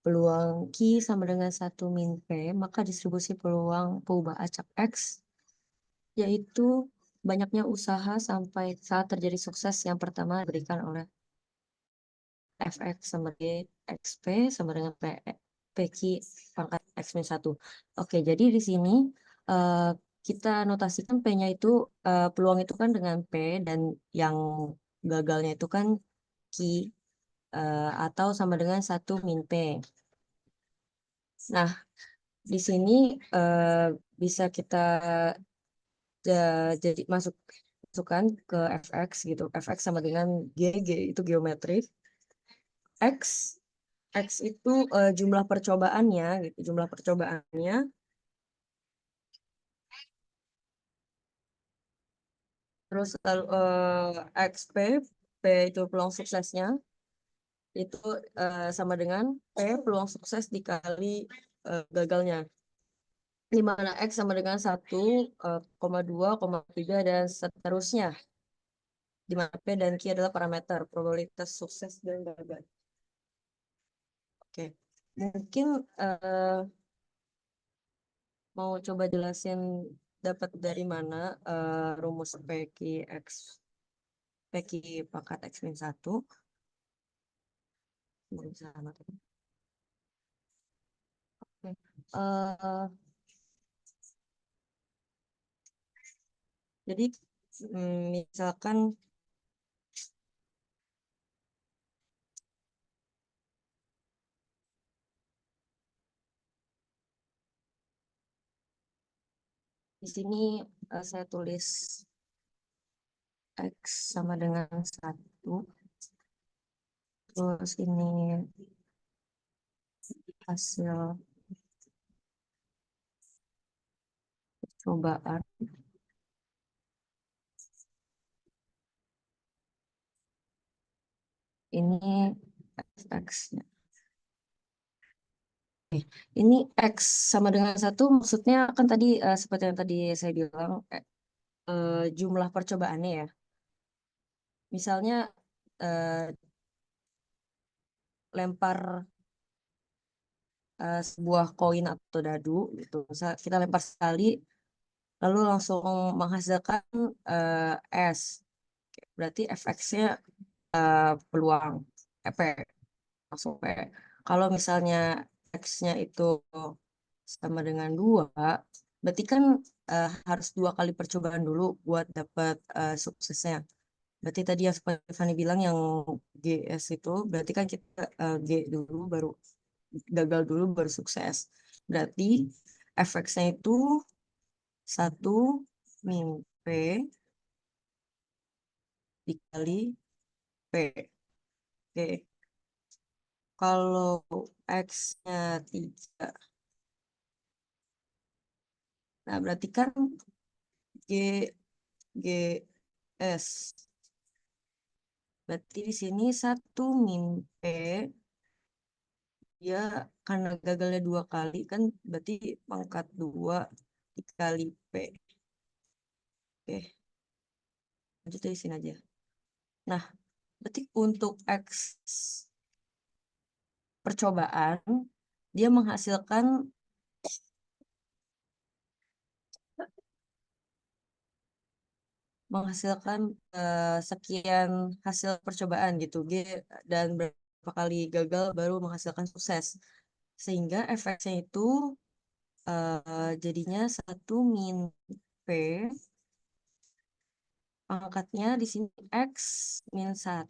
peluang Q sama dengan 1 min P, maka distribusi peluang perubahan acak X, yaitu banyaknya usaha sampai saat terjadi sukses yang pertama diberikan oleh Fx sama G, XP sama dengan PQ pangkat X min 1. Oke, jadi di sini kita notasikan P-nya itu peluang itu kan dengan P dan yang gagalnya itu kan Q atau sama dengan 1 min P. Nah, di sini bisa kita jadi masukkan ke fx gitu. Fx sama dengan G itu geometrik. X itu jumlah percobaannya gitu, jumlah percobaannya. Terus XP, P itu peluang suksesnya, itu sama dengan P peluang sukses dikali gagalnya. Di mana X sama dengan 1,2,3 dan seterusnya. Di mana P dan Q adalah parameter probabilitas sukses dan gagal. Oke, mungkin mau coba jelasin dapat dari mana rumus PQ pangkat X min 1. Oke. Jadi misalkan di sini saya tulis X sama dengan 1. Terus ini hasil percobaan. Ini X-nya. Ini X sama dengan 1 maksudnya kan tadi seperti yang tadi saya bilang jumlah percobaannya ya. Misalnya lempar sebuah koin atau dadu gitu. Misal kita lempar sekali lalu langsung menghasilkan S. Berarti fx-nya peluang P langsung P. Kalau misalnya X-nya itu sama dengan 2, berarti kan harus 2 kali percobaan dulu buat dapat suksesnya. Berarti tadi yang seperti Fanny bilang yang GS itu, berarti kan kita G dulu baru gagal dulu baru sukses. Berarti fx-nya itu 1 min P dikali P. Oke. Kalau X-nya 3, nah berarti kan G, GS. Berarti di sini 1 min P, ya karena gagalnya 2 kali kan berarti pangkat 2 dikali P. Oke. Lanjut dari sini aja. Nah, berarti untuk X percobaan, dia menghasilkan sekian hasil percobaan gitu G dan berapa kali gagal baru menghasilkan sukses sehingga efeknya itu jadinya 1 min P pangkatnya di sini X min 1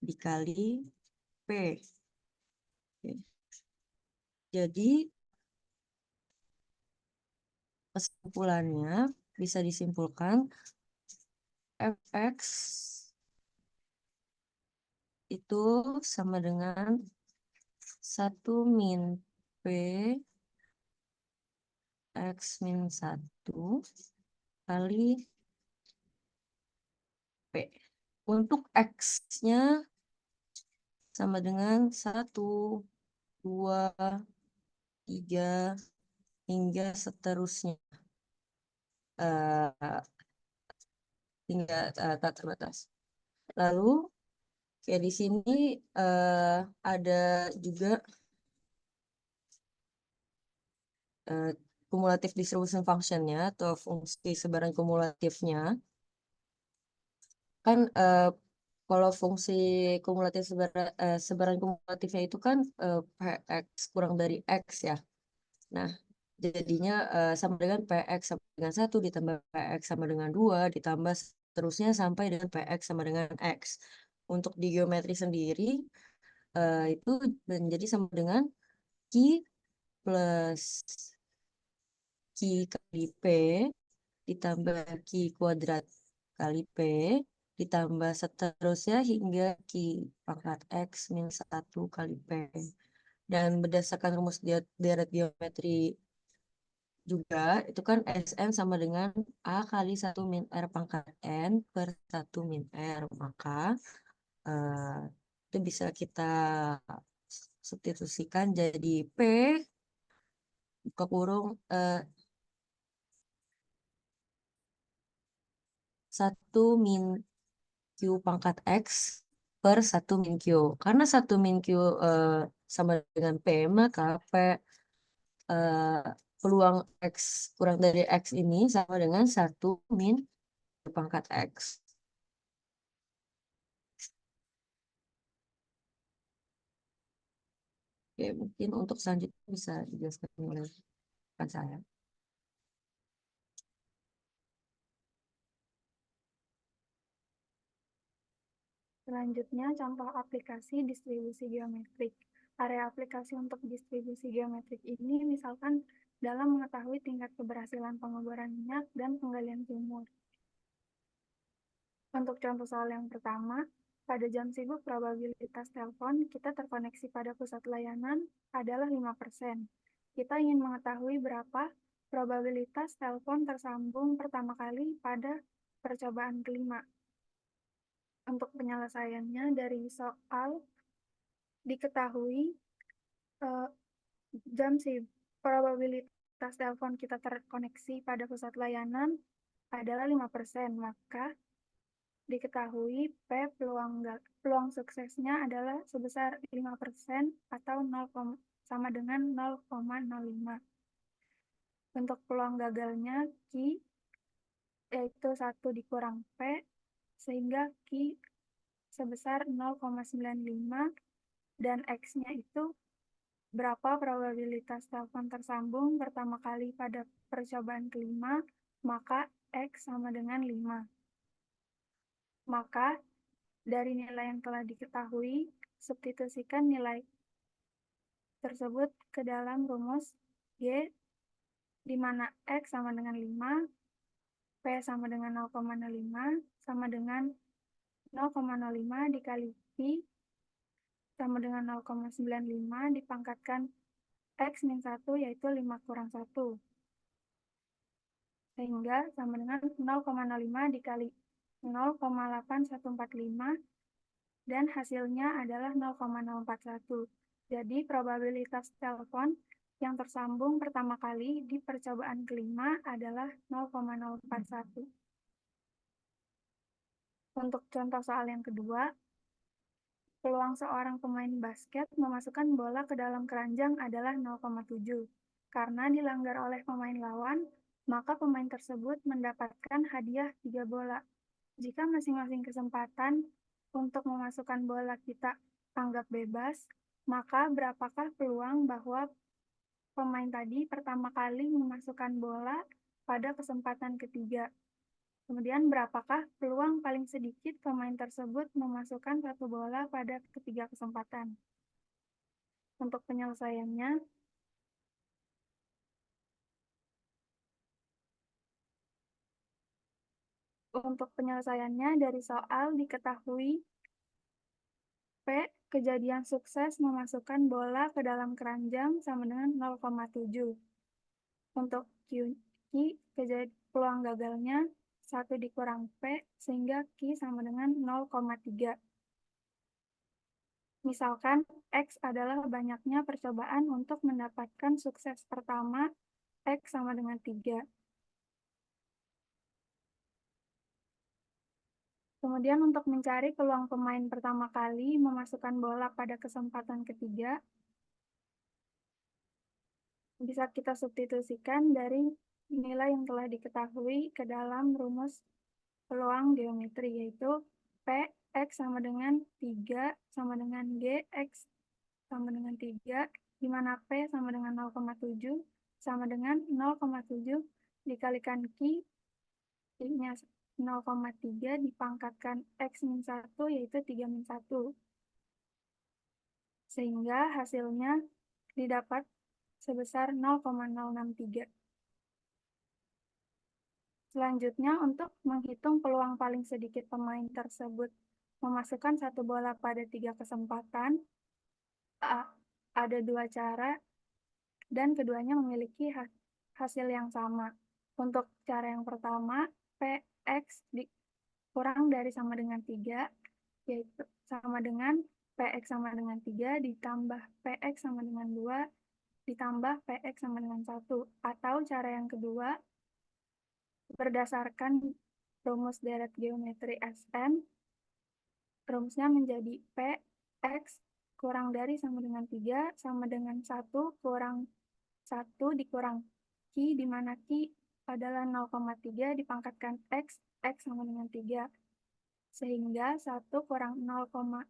dikali P. Oke. Jadi kesimpulannya bisa disimpulkan fx itu sama dengan 1 min P X min 1 kali P. Untuk X-nya sama dengan 1, 2, 3, hingga seterusnya. Hingga tak terbatas. Lalu, ya di sini ada juga kumulatif distribution function-nya atau fungsi sebaran kumulatifnya. Kan kalau fungsi kumulatif sebaran kumulatifnya itu kan Px kurang dari X ya. Nah, Jadinya sama dengan PX sama dengan 1 ditambah PX sama dengan 2 ditambah seterusnya sampai dengan PX sama dengan X. Untuk di geometri sendiri itu menjadi sama dengan Q plus Q kali P ditambah Q kuadrat kali P ditambah seterusnya hingga Q pangkat X min 1 kali P. Dan berdasarkan rumus deret geometri juga, itu kan Sn sama dengan A kali 1 min R pangkat N per 1 min R. Maka itu bisa kita substitusikan jadi P buka kurung 1 min Q pangkat X per 1 min Q. Karena 1 min Q sama dengan P, maka P peluang X kurang dari X ini sama dengan 1 min Q pangkat X. Oke, mungkin untuk selanjutnya bisa dijelaskan oleh rekan saya. Selanjutnya, contoh aplikasi distribusi geometrik. Area aplikasi untuk distribusi geometrik ini misalkan dalam mengetahui tingkat keberhasilan pengeboran minyak dan penggalian sumur. Untuk contoh soal yang pertama, pada jam sibuk probabilitas telepon kita terkoneksi pada pusat layanan adalah 5%. Kita ingin mengetahui berapa probabilitas telepon tersambung pertama kali pada percobaan kelima. Untuk penyelesaiannya dari soal diketahui jam sibuk probabilitas telepon kita terkoneksi pada pusat layanan adalah 5%, maka diketahui P peluang suksesnya adalah sebesar 5% atau sama dengan 0,05. Untuk peluang gagalnya Q yaitu 1 dikurang P sehingga Q sebesar 0,95 dan X-nya itu berapa probabilitas telepon tersambung pertama kali pada percobaan kelima, maka X sama dengan 5. Maka dari nilai yang telah diketahui, substitusikan nilai tersebut ke dalam rumus G, di mana X sama dengan 5, P sama dengan 0,05, sama dengan 0,05 dikali Pi sama dengan 0,95 dipangkatkan X min 1 yaitu 5 kurang 1. Sehingga sama dengan 0,05 dikali 0,8145 dan hasilnya adalah 0,041. Jadi probabilitas telepon yang tersambung pertama kali di percobaan kelima adalah 0,041. Untuk contoh soal yang kedua, peluang seorang pemain basket memasukkan bola ke dalam keranjang adalah 0,7. Karena dilanggar oleh pemain lawan, maka pemain tersebut mendapatkan hadiah 3 bola. Jika masing-masing kesempatan untuk memasukkan bola kita anggap bebas, maka berapakah peluang bahwa pemain tadi pertama kali memasukkan bola pada kesempatan ketiga? Kemudian berapakah peluang paling sedikit pemain tersebut memasukkan 1 bola pada ketiga kesempatan? Untuk penyelesaiannya, dari soal diketahui P, kejadian sukses memasukkan bola ke dalam keranjang sama dengan 0,7. Untuk Q, peluang gagalnya 1 dikurang P, sehingga Q sama dengan 0,3. Misalkan X adalah banyaknya percobaan untuk mendapatkan sukses pertama, X sama dengan 3. Kemudian untuk mencari peluang pemain pertama kali memasukkan bola pada kesempatan ketiga, bisa kita substitusikan dari nilai yang telah diketahui ke dalam rumus peluang geometri, yaitu P, X sama dengan 3 sama dengan G, X sama dengan 3, di mana P sama dengan 0,7, sama dengan 0,7 dikalikan Q-nya 0,3 dipangkatkan X-1 yaitu 3-1. Sehingga hasilnya didapat sebesar 0,063. Selanjutnya, untuk menghitung peluang paling sedikit pemain tersebut memasukkan satu bola pada 3 kesempatan, ada 2 cara dan keduanya memiliki hasil yang sama. Untuk cara yang pertama, PX kurang dari sama dengan 3, yaitu sama dengan PX sama dengan 3 ditambah PX sama dengan 2 ditambah PX sama dengan 1. Atau cara yang kedua, berdasarkan rumus deret geometri Sn, rumusnya menjadi PX kurang dari sama dengan 3 sama dengan 1 kurang 1 dikurang Q, di mana Q adalah 0,3 dipangkatkan X sama dengan 3. Sehingga 1 kurang 0,07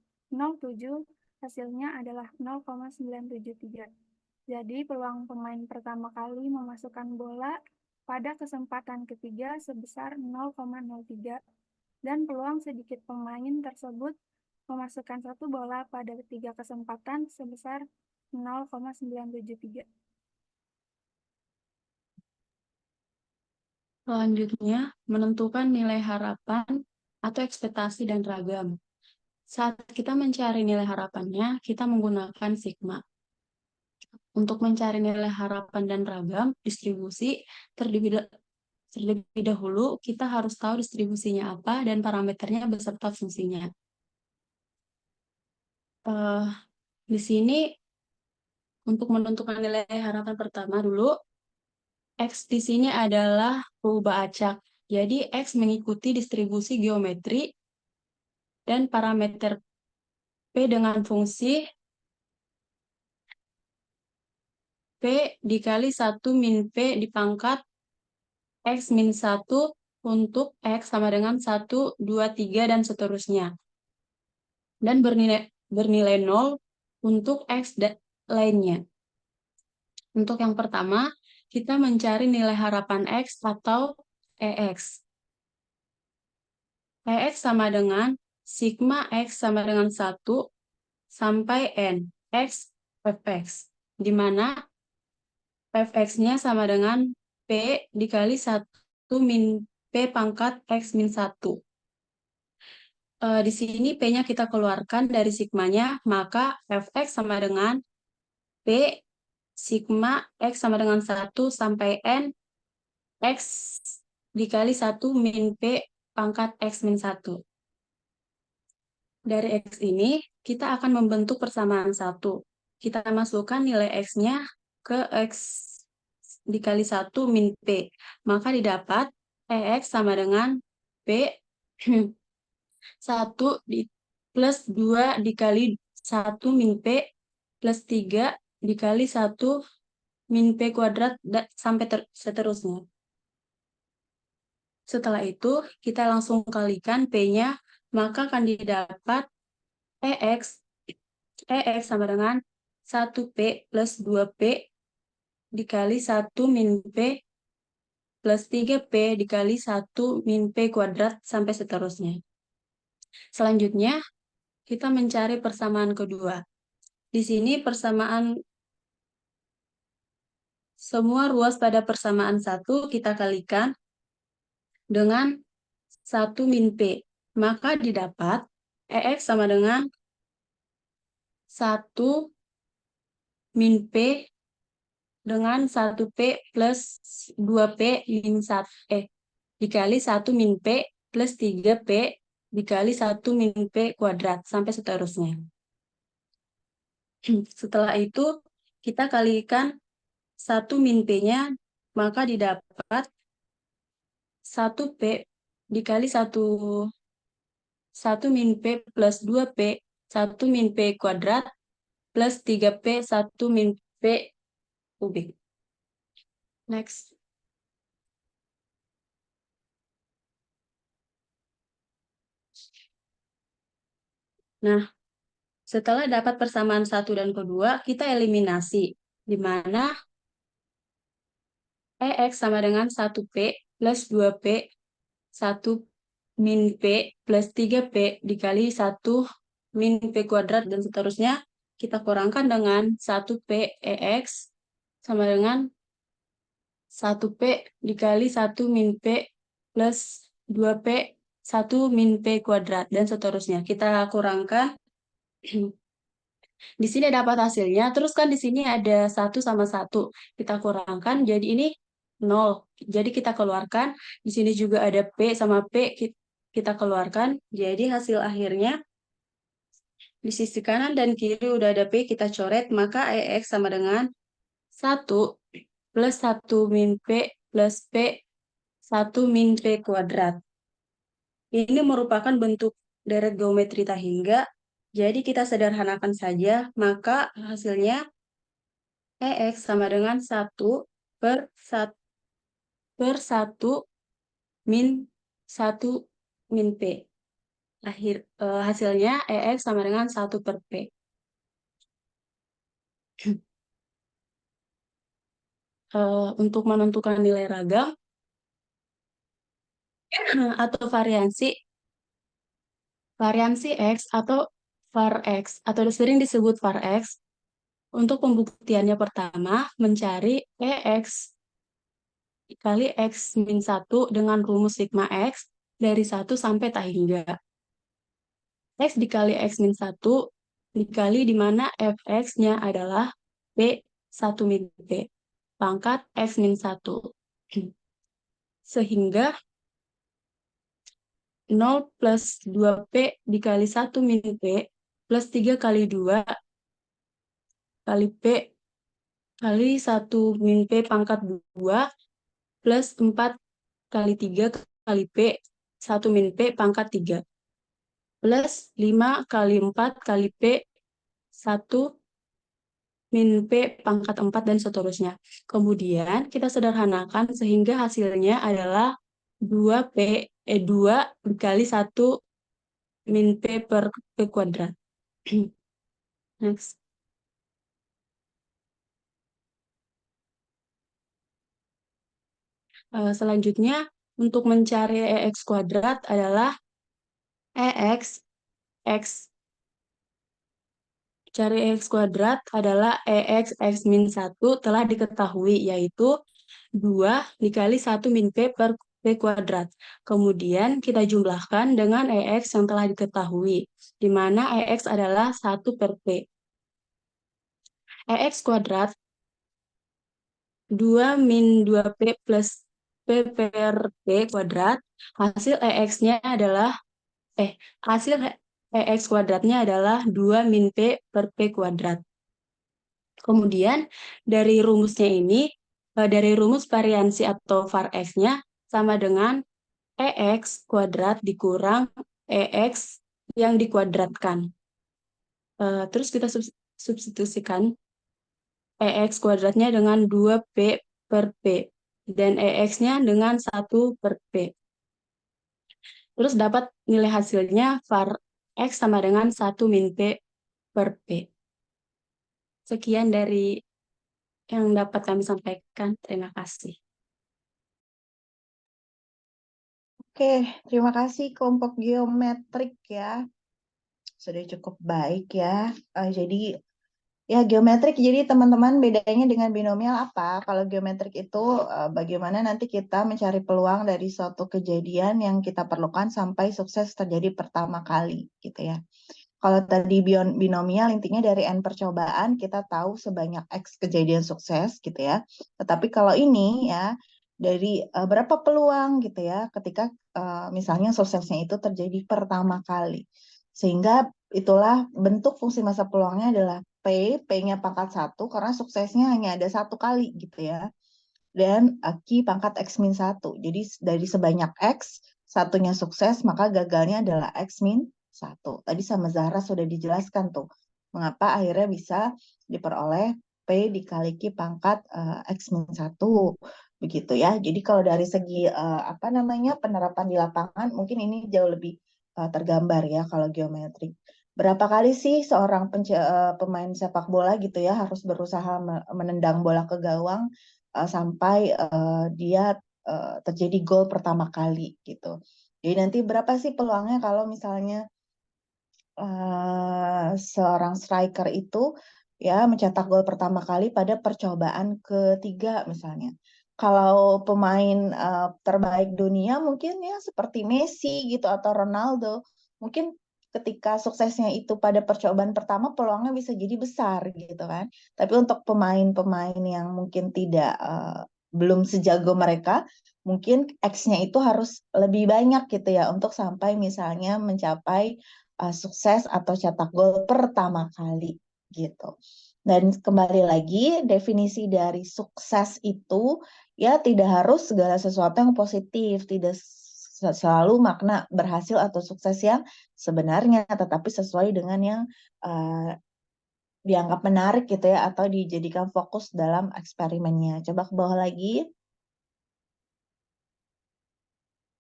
hasilnya adalah 0,973. Jadi peluang pemain pertama kali memasukkan bola pada kesempatan ketiga sebesar 0,03 dan peluang sedikit pemain tersebut memasukkan satu bola pada 3 kesempatan sebesar 0,973. Selanjutnya, menentukan nilai harapan atau ekspektasi dan ragam. Saat kita mencari nilai harapannya, kita menggunakan sigma. Untuk mencari nilai harapan dan ragam distribusi, terlebih dahulu kita harus tahu distribusinya apa dan parameternya beserta fungsinya. Di sini untuk menentukan nilai harapan pertama dulu, X di sini adalah peubah acak. Jadi X mengikuti distribusi geometri dan parameter P dengan fungsi P dikali 1 min P dipangkat X min 1 untuk X sama dengan 1, 2, 3, dan seterusnya. Dan bernilai 0 untuk X lainnya. Untuk yang pertama, kita mencari nilai harapan X atau EX. EX sama dengan sigma X sama dengan 1 sampai N, X Fx, di mana Fx-nya sama dengan P dikali 1 min P pangkat X min 1. Di sini P-nya kita keluarkan dari sigmanya, maka Fx sama dengan P sigma X sama dengan 1 sampai N X dikali 1 min P pangkat X min 1. Dari X ini, kita akan membentuk persamaan 1. Kita masukkan nilai X-nya ke X dikali 1 min P. Maka didapat EX sama dengan P 1 plus 2 dikali 1 min P plus 3 dikali 1 min P kuadrat sampai seterusnya. Setelah itu, kita langsung kalikan P-nya, maka akan didapat EX sama dengan 1P plus 2P dikali 1 min P plus 3P dikali 1 min P kuadrat sampai seterusnya. Selanjutnya, kita mencari persamaan kedua. Di sini persamaan semua ruas pada persamaan 1 kita kalikan dengan 1 min P. Maka didapat EX sama dengan 1 min P dengan 1P plus 2P min 1 dikali 1 min P plus 3P dikali 1 min P kuadrat sampai seterusnya. Setelah itu kita kalikan 1 min P-nya, maka didapat 1P dikali 1 min P plus 2P 1 min P kuadrat plus 3P 1 min P kubik. Next. Nah, setelah dapat persamaan 1 dan kedua, kita eliminasi, di mana EX sama dengan 1P plus 2P 1 min P plus 3P dikali 1 min P kuadrat dan seterusnya. Kita kurangkan dengan 1P EX sama dengan 1P dikali 1 min P plus 2P 1 min P kuadrat dan seterusnya. Kita kurangkan. Di sini dapat hasilnya, terus kan di sini ada 1 sama 1. Kita kurangkan, jadi ini 0. Jadi kita keluarkan, di sini juga ada P sama P, kita keluarkan. Jadi hasil akhirnya, di sisi kanan dan kiri udah ada P, kita coret, maka EX sama dengan 1 plus 1 min P plus P 1 min P kuadrat. Ini merupakan bentuk deret geometri Tahingga. Jadi kita sederhanakan saja, maka hasilnya EX sama dengan 1 per 1 min 1 min P. Hasilnya EX sama dengan 1 per P. Untuk menentukan nilai ragam atau variansi X atau var X atau sering disebut var X. Untuk pembuktiannya pertama, mencari EX dikali X min 1 dengan rumus sigma X dari 1 sampai Tahingga. X dikali X min 1 dikali di mana Fx-nya adalah P 1 min P pangkat X min 1. Sehingga 0 plus 2P dikali 1 min P plus 3 kali 2 kali P kali 1 min P pangkat 2 plus 4 kali 3 kali P 1 min P pangkat 3 plus 5 kali 4 kali P 1 min P pangkat 4 dan seterusnya. Kemudian kita sederhanakan sehingga hasilnya adalah 2 dikali 1 min P per P kuadrat. Next. Selanjutnya, untuk mencari EX kuadrat adalah EX cari EX kuadrat adalah EX X min 1 telah diketahui, yaitu 2 dikali 1 min P per P kuadrat. Kemudian kita jumlahkan dengan EX yang telah diketahui, di mana EX adalah 1 per P. EX kuadrat 2 min 2P plus P per P kuadrat, hasil EX-nya adalah, hasil EX kuadratnya adalah 2 min P per P kuadrat. Kemudian dari rumusnya ini, dari rumus variansi atau var X-nya sama dengan EX kuadrat dikurang EX yang dikuadratkan. Terus kita substitusikan EX kuadratnya dengan 2P per P. Dan EX-nya dengan 1 per P. Terus dapat nilai hasilnya var X sama dengan 1 min P per P. Sekian dari yang dapat kami sampaikan. Terima kasih. Oke, terima kasih kelompok geometrik ya. Sudah cukup baik ya. Jadi ya geometrik, jadi teman-teman bedanya dengan binomial apa? Kalau geometrik itu bagaimana nanti kita mencari peluang dari suatu kejadian yang kita perlukan sampai sukses terjadi pertama kali gitu ya. Kalau tadi binomial intinya dari N percobaan kita tahu sebanyak X kejadian sukses gitu ya. Tetapi kalau ini ya dari berapa peluang gitu ya ketika misalnya suksesnya itu terjadi pertama kali. Sehingga itulah bentuk fungsi masa peluangnya adalah P-nya pangkat 1 karena suksesnya hanya ada 1 kali gitu ya. Dan Q pangkat X min 1. Jadi dari sebanyak X, satunya sukses maka gagalnya adalah X min 1. Tadi sama Zahra sudah dijelaskan tuh mengapa akhirnya bisa diperoleh P dikali Q pangkat X min 1 begitu ya. Jadi kalau dari segi penerapan di lapangan mungkin ini jauh lebih tergambar ya kalau geometrik. Berapa kali sih seorang pemain sepak bola gitu ya harus berusaha menendang bola ke gawang sampai dia terjadi gol pertama kali gitu. Jadi nanti berapa sih peluangnya kalau misalnya seorang striker itu ya mencetak gol pertama kali pada percobaan ketiga misalnya. Kalau pemain terbaik dunia mungkin ya seperti Messi gitu atau Ronaldo, mungkin ketika suksesnya itu pada percobaan pertama peluangnya bisa jadi besar gitu kan. Tapi untuk pemain-pemain yang mungkin tidak belum sejago mereka, mungkin X-nya itu harus lebih banyak gitu ya untuk sampai misalnya mencapai sukses atau cetak gol pertama kali gitu. Dan kembali lagi definisi dari sukses itu ya tidak harus segala sesuatu yang positif, tidak selalu makna berhasil atau sukses yang sebenarnya, tetapi sesuai dengan yang dianggap menarik gitu ya atau dijadikan fokus dalam eksperimennya. Coba ke bawah lagi.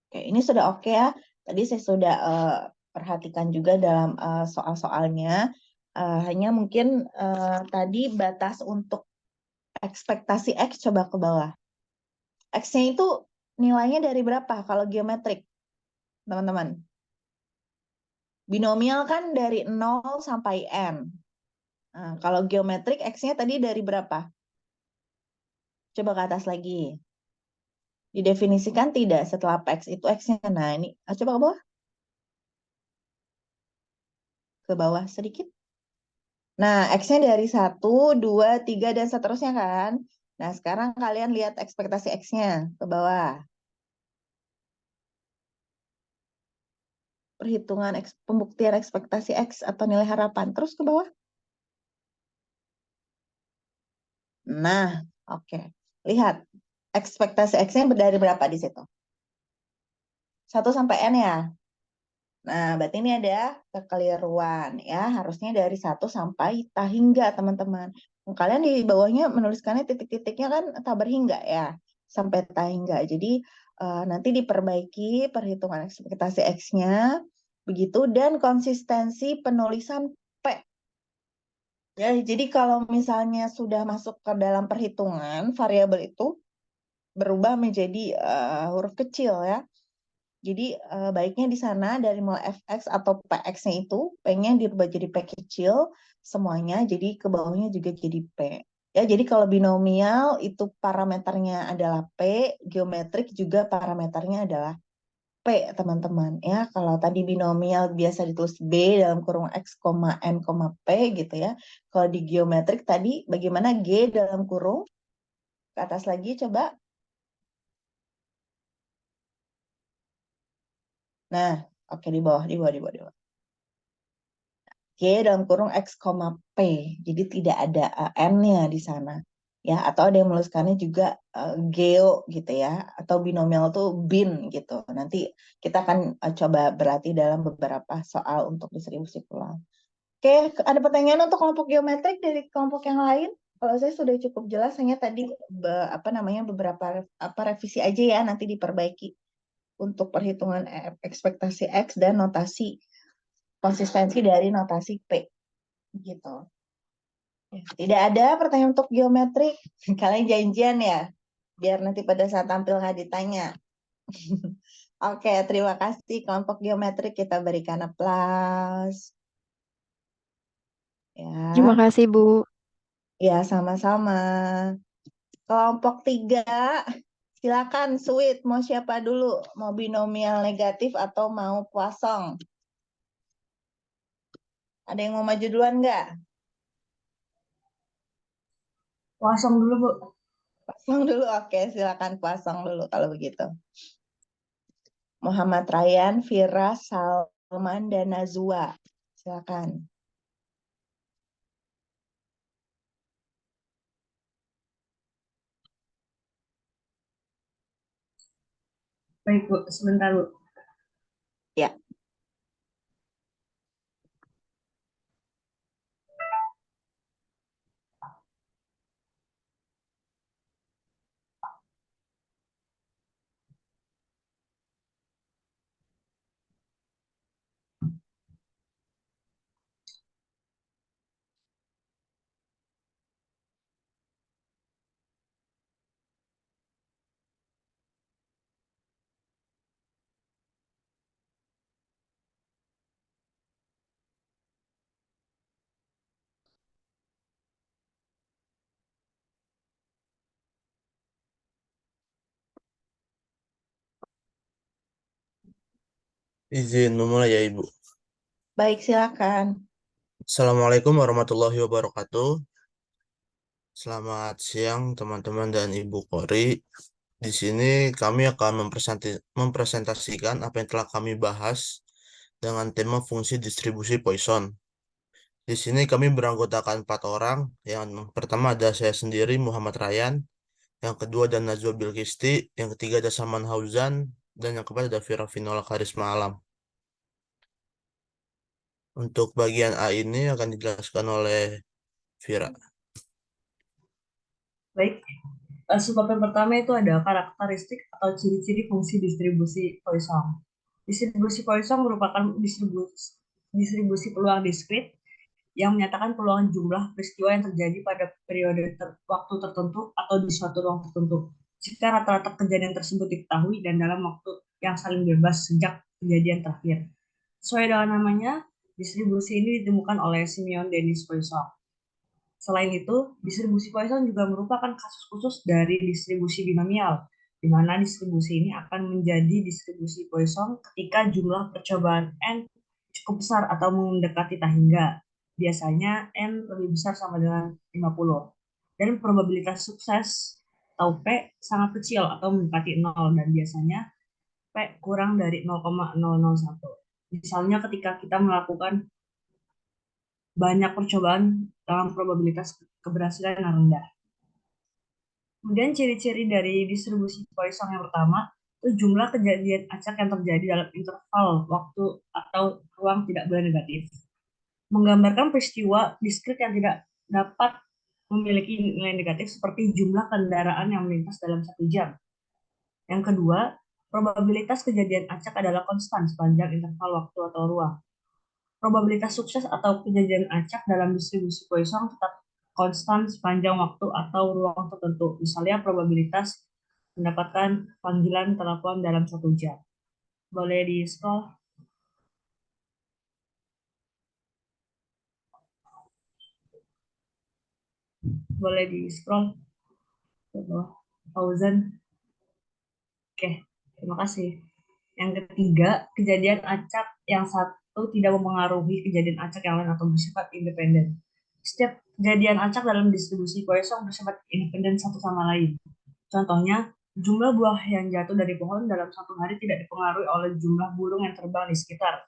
Oke, ini sudah oke ya. Tadi saya sudah perhatikan juga dalam soal-soalnya. Hanya mungkin tadi batas untuk ekspektasi X coba ke bawah. X-nya itu nilainya dari berapa kalau geometrik, teman-teman? Binomial kan dari 0 sampai N. Nah, kalau geometrik X-nya tadi dari berapa? Coba ke atas lagi. Didefinisikan tidak setelah PX itu X-nya. Nah, ini coba ke bawah. Ke bawah sedikit. Nah, X-nya dari 1, 2, 3, dan seterusnya kan. Nah, sekarang kalian lihat ekspektasi X-nya ke bawah. Perhitungan pembuktian ekspektasi X atau nilai harapan. Terus ke bawah. Nah, oke. Lihat. Ekspektasi X-nya dari berapa di situ? 1 sampai N ya. Nah, berarti ini ada kekeliruan ya. Harusnya dari 1 sampai tak hingga, teman-teman. Kalian di bawahnya menuliskannya titik-titiknya kan tak berhingga ya. Sampai tak hingga. Jadi nanti diperbaiki perhitungan ekspektasi X-nya. Begitu. Dan konsistensi penulisan P. Ya, jadi kalau misalnya sudah masuk ke dalam perhitungan, variabel itu berubah menjadi huruf kecil ya. Jadi baiknya di sana dari mulai fx atau px-nya itu, p-nya dirubah jadi p kecil semuanya, jadi ke bawahnya juga jadi p. Ya, jadi kalau binomial itu parameternya adalah p, geometrik juga parameternya adalah p, teman-teman. Ya, kalau tadi binomial biasa ditulis b dalam kurung x, n, p gitu ya. Kalau di geometrik tadi bagaimana g dalam kurung ke atas lagi coba. Nah, oke di bawah, di bawah, di bawah, di bawah. G dalam kurung X, P. Jadi tidak ada N-nya di sana. Ya, atau ada yang menuliskannya juga geo gitu ya, atau binomial tuh bin gitu. Nanti kita akan coba berarti dalam beberapa soal untuk distribusi peluang. Oke, ada pertanyaan untuk kelompok geometrik dari kelompok yang lain? Kalau saya sudah cukup jelas, hanya tadi beberapa revisi aja ya, nanti diperbaiki untuk perhitungan ekspektasi X dan notasi konsistensi dari notasi P gitu. Tidak ada pertanyaan untuk geometrik. Kalian janjian ya, biar nanti pada saat tampil nggak ditanya. Oke, terima kasih kelompok geometrik, kita berikan aplaus. Terima Ya, kasih, Bu. ya sama-sama. Kelompok 3, silakan Sweet, mau siapa dulu? Mau binomial negatif atau mau Poisson? Ada yang mau maju duluan nggak? Kosong dulu, Bu. Poisson dulu, oke, silakan Poisson dulu kalau begitu. Muhammad Ryan, Vira, Salman, dan Nazwa. Silakan. Baik, Bu. Sebentar, Bu. Ya. Izin memulai ya, Ibu. Baik, silakan. Assalamualaikum warahmatullahi wabarakatuh. Selamat siang teman-teman dan Ibu Kori. Di sini kami akan mempresentasikan apa yang telah kami bahas dengan tema fungsi distribusi Poisson. Di sini kami beranggotakan 4 orang. Yang pertama ada saya sendiri, Muhammad Ryan. Yang kedua ada Najwa Bilkisti. Yang ketiga ada Saman Hauzan. Dan yang keempat ada Vira Vinola Karisma Alam. Untuk bagian A ini akan dijelaskan oleh Vira. Baik, subbab yang pertama itu ada karakteristik atau ciri-ciri fungsi distribusi Poisson. Distribusi Poisson merupakan distribusi peluang diskrit yang menyatakan peluang jumlah peristiwa yang terjadi pada periode waktu tertentu atau di suatu ruang tertentu. Jika rata-rata kejadian tersebut diketahui dan dalam waktu yang saling bebas sejak kejadian terakhir. Sesuai dengan namanya, distribusi ini ditemukan oleh Simeon Dennis Poisson. Selain itu, distribusi Poisson juga merupakan kasus khusus dari distribusi binomial, di mana distribusi ini akan menjadi distribusi Poisson ketika jumlah percobaan N cukup besar atau mendekati tak hingga. Biasanya N lebih besar sama dengan 50. Dan probabilitas sukses atau P sangat kecil atau mendekati 0 dan biasanya P kurang dari 0,001. Misalnya ketika kita melakukan banyak percobaan dalam probabilitas keberhasilan yang rendah. Kemudian ciri-ciri dari distribusi Poisson yang pertama itu jumlah kejadian acak yang terjadi dalam interval waktu atau ruang tidak boleh negatif. Menggambarkan peristiwa diskrit yang tidak dapat memiliki nilai negatif seperti jumlah kendaraan yang melintas dalam 1 jam. Yang kedua, probabilitas kejadian acak adalah konstan sepanjang interval waktu atau ruang. Probabilitas sukses atau kejadian acak dalam distribusi Poisson tetap konstan sepanjang waktu atau ruang tertentu. Misalnya probabilitas mendapatkan panggilan telepon dalam 1 jam. Boleh di-scroll. Boleh di-scroll. Thousand. Oke, terima kasih. Yang ketiga, kejadian acak yang satu tidak mempengaruhi kejadian acak yang lain atau bersifat independen. Setiap kejadian acak dalam distribusi Poisson bersifat independen satu sama lain. Contohnya, jumlah buah yang jatuh dari pohon dalam 1 hari tidak dipengaruhi oleh jumlah burung yang terbang di sekitar.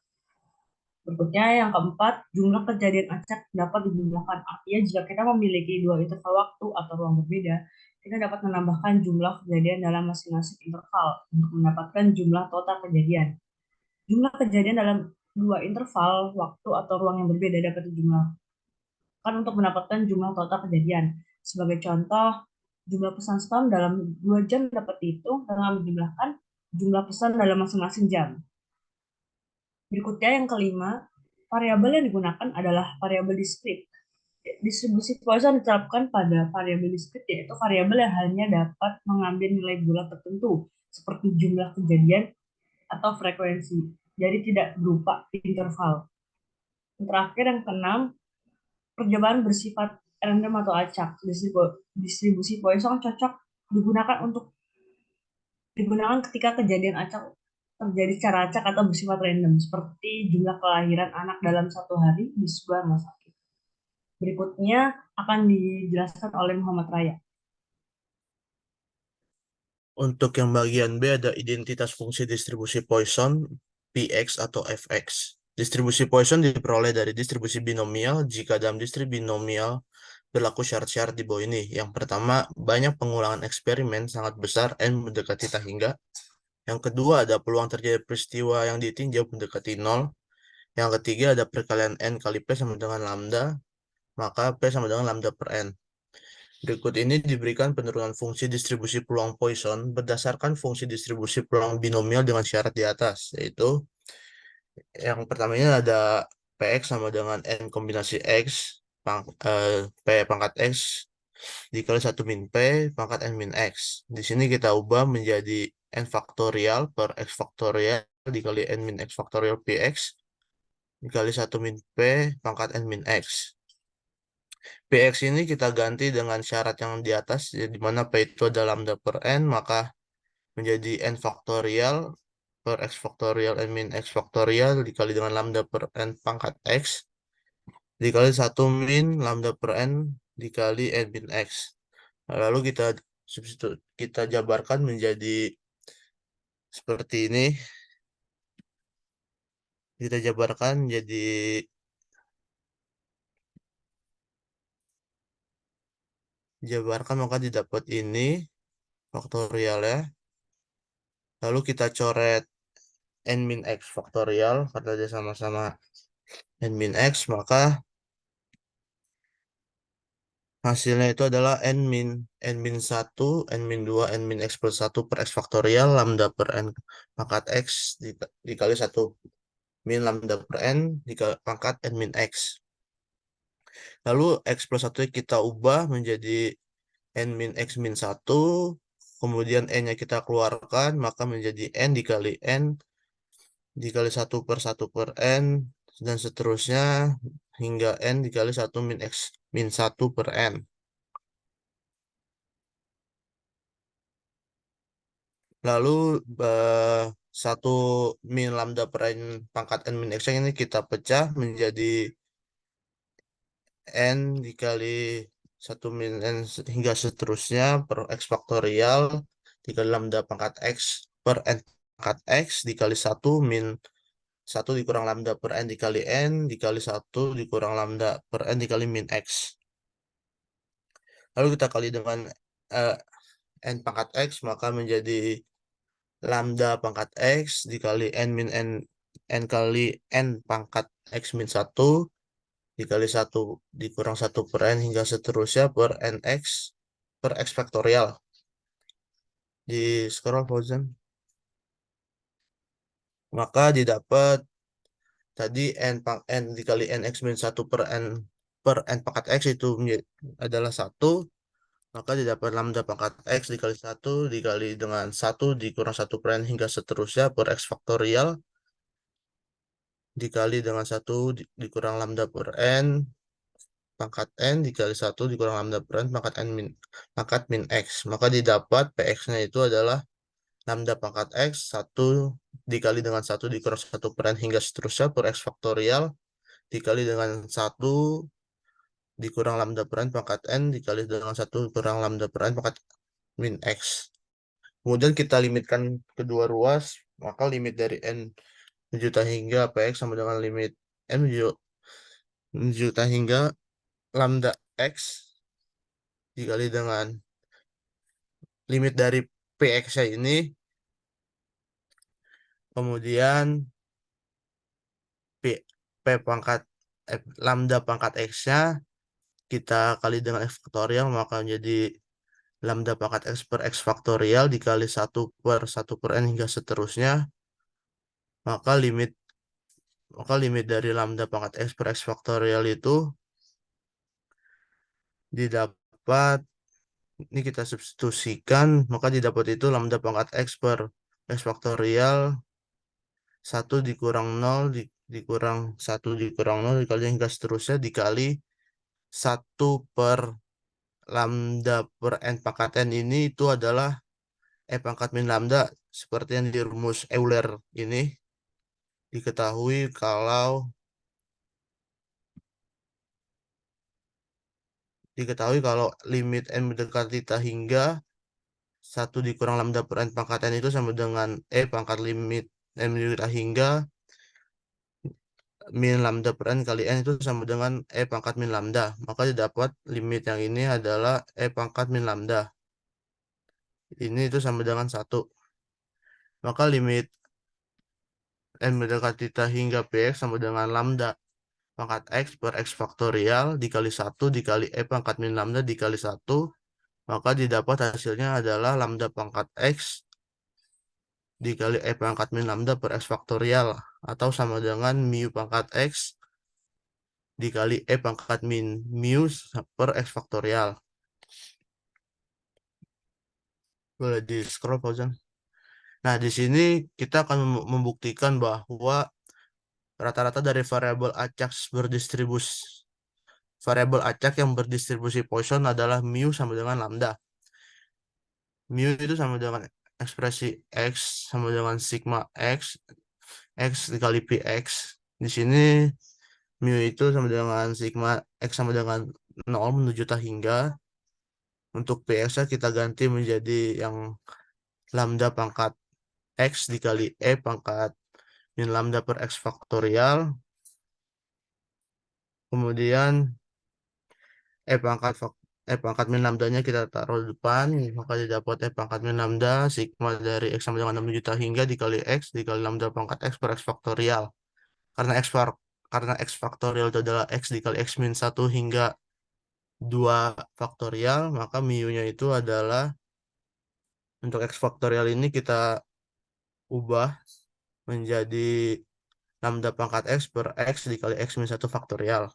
Berikutnya, yang keempat, jumlah kejadian acak dapat dijumlahkan. Artinya, jika kita memiliki 2 interval waktu atau ruang berbeda, kita dapat menambahkan jumlah kejadian dalam masing-masing interval untuk mendapatkan jumlah total kejadian. Jumlah kejadian dalam 2 interval waktu atau ruang yang berbeda dapat dijumlahkan untuk mendapatkan jumlah total kejadian. Sebagai contoh, jumlah pesan spam dalam 2 jam dapat dihitung dengan menjumlahkan jumlah pesan dalam masing-masing jam. Berikutnya yang kelima, variabel yang digunakan adalah variabel diskrit. Distribusi Poisson diterapkan pada variabel diskrit, yaitu variabel yang hanya dapat mengambil nilai bulat tertentu, seperti jumlah kejadian atau frekuensi, jadi tidak berupa interval. Yang terakhir, yang keenam, percobaan bersifat random atau acak. Distribusi Poisson cocok digunakan ketika kejadian acak terjadi secara acak atau bersifat random, seperti jumlah kelahiran anak dalam 1 hari di sebuah rumah sakit. Berikutnya akan dijelaskan oleh Muhammad Raya. Untuk yang bagian B ada identitas fungsi distribusi Poisson, Px atau Fx. Distribusi Poisson diperoleh dari distribusi binomial jika dalam distribusi binomial berlaku syarat-syarat di bawah ini. Yang pertama, banyak pengulangan eksperimen sangat besar N mendekati tak hingga. Yang kedua, ada peluang terjadi peristiwa yang ditinjau mendekati 0. Yang ketiga, ada perkalian N kali P sama dengan lambda, maka P sama dengan lambda per N. Berikut ini diberikan penurunan fungsi distribusi peluang Poisson berdasarkan fungsi distribusi peluang binomial dengan syarat di atas, yaitu yang pertamanya ada Px sama dengan N kombinasi X, P pangkat X dikali 1 min P pangkat N min X. Di sini kita ubah menjadi N faktorial per X faktorial dikali N min X faktorial Px dikali 1 min P pangkat N min X. Px ini kita ganti dengan syarat yang di atas, di mana P itu adalah lambda per N, maka menjadi N faktorial per x faktorial n min x faktorial dikali dengan lambda per n pangkat x dikali 1 min lambda per n dikali n min x. Lalu kita jabarkan menjadi seperti ini. Kita jabarkan jadi maka didapat ini faktorial ya. Lalu kita coret n min x faktorial karena dia sama-sama n min x, maka hasilnya itu adalah n min 1, n min 2, n min x plus 1 per x faktorial lambda per n pangkat x dikali 1 min lambda per n dikali pangkat n min x. Lalu x plus 1 kita ubah menjadi n min x min 1, kemudian n-nya kita keluarkan, maka menjadi n dikali 1 per 1 per n, dan seterusnya hingga n dikali 1 min x min 1 per n. Lalu 1 min lambda per n pangkat n min x ini kita pecah menjadi n dikali 1 min n hingga seterusnya per x faktorial dikali lambda pangkat x per n pangkat x dikali 1 min 1 dikurang lambda per n dikali n dikali 1 dikurang lambda per n dikali min x. Lalu kita kali dengan n pangkat x, maka menjadi lambda pangkat x dikali n min n kali n pangkat x min 1 dikali 1 dikurang 1 per n hingga seterusnya per nx per x faktorial. Di scroll Fauzan. Maka didapat tadi n dikali nx min 1 per n pangkat x itu adalah 1. Maka didapat lambda pangkat x dikali 1 dikali dengan 1 dikurang 1 per n hingga seterusnya per x faktorial dikali dengan 1 dikurang lambda per n pangkat n dikali 1 dikurang lambda per n pangkat min x. Maka didapat px-nya itu adalah lambda pangkat x 1 dikali dengan 1 dikurang 1 per n hingga seterusnya per x faktorial dikali dengan 1 dikurang lambda per n pangkat n dikali dengan 1 dikurang lambda per n pangkat min x. Kemudian kita limitkan kedua ruas, maka limit dari n menjuta hingga px sama dengan limit n menjuta hingga lambda x dikali dengan limit dari px-nya ini, kemudian pangkat lambda pangkat x-nya kita kali dengan x faktorial, maka menjadi lambda pangkat x per x faktorial dikali 1 per 1 per n hingga seterusnya, maka limit dari lambda pangkat x per x faktorial itu didapat, ini kita substitusikan, maka didapat itu lambda pangkat x per x faktorial 1 dikurang 0 dikurang 1 dikurang 0 dikali hingga seterusnya dikali 1 per lambda per n pangkat n ini itu adalah pangkat min lambda seperti yang di rumus Euler ini. Diketahui kalau limit n mendekati θ hingga 1 dikurang lambda per n pangkat n itu sama dengan pangkat limit n mendekati θ hingga min lambda per n kali n itu sama dengan pangkat min lambda. Maka didapat limit yang ini adalah pangkat min lambda. Ini itu sama dengan 1. Maka limit n mendekati θ hingga px sama dengan lambda pangkat x per x faktorial dikali 1 dikali pangkat min lambda dikali 1. Maka didapat hasilnya adalah lambda pangkat x dikali pangkat min lambda per x faktorial atau sama dengan mu pangkat x dikali pangkat min mu per x faktorial. Boleh di scroll Fauzan. Nah, di sini kita akan membuktikan bahwa rata-rata dari variabel acak yang berdistribusi Poisson adalah mu sama dengan lambda. Mu itu sama dengan ekspresi X sama dengan sigma X dikali PX. Di sini mu itu sama dengan sigma X sama dengan 0 menuju tak hingga. Untuk PX kita ganti menjadi yang lambda pangkat X dikali E pangkat min lambda per X faktorial. Kemudian E pangkat min lambdanya kita taruh di depan, maka didapat E pangkat min lambda sigma dari X sama dengan 6 juta hingga dikali X dikali lambda pangkat X per X faktorial. Karena X faktorial itu adalah X dikali X min 1 hingga 2 faktorial, maka mu-nya itu adalah, untuk X faktorial ini kita ubah menjadi lambda pangkat X per X dikali X min 1 faktorial.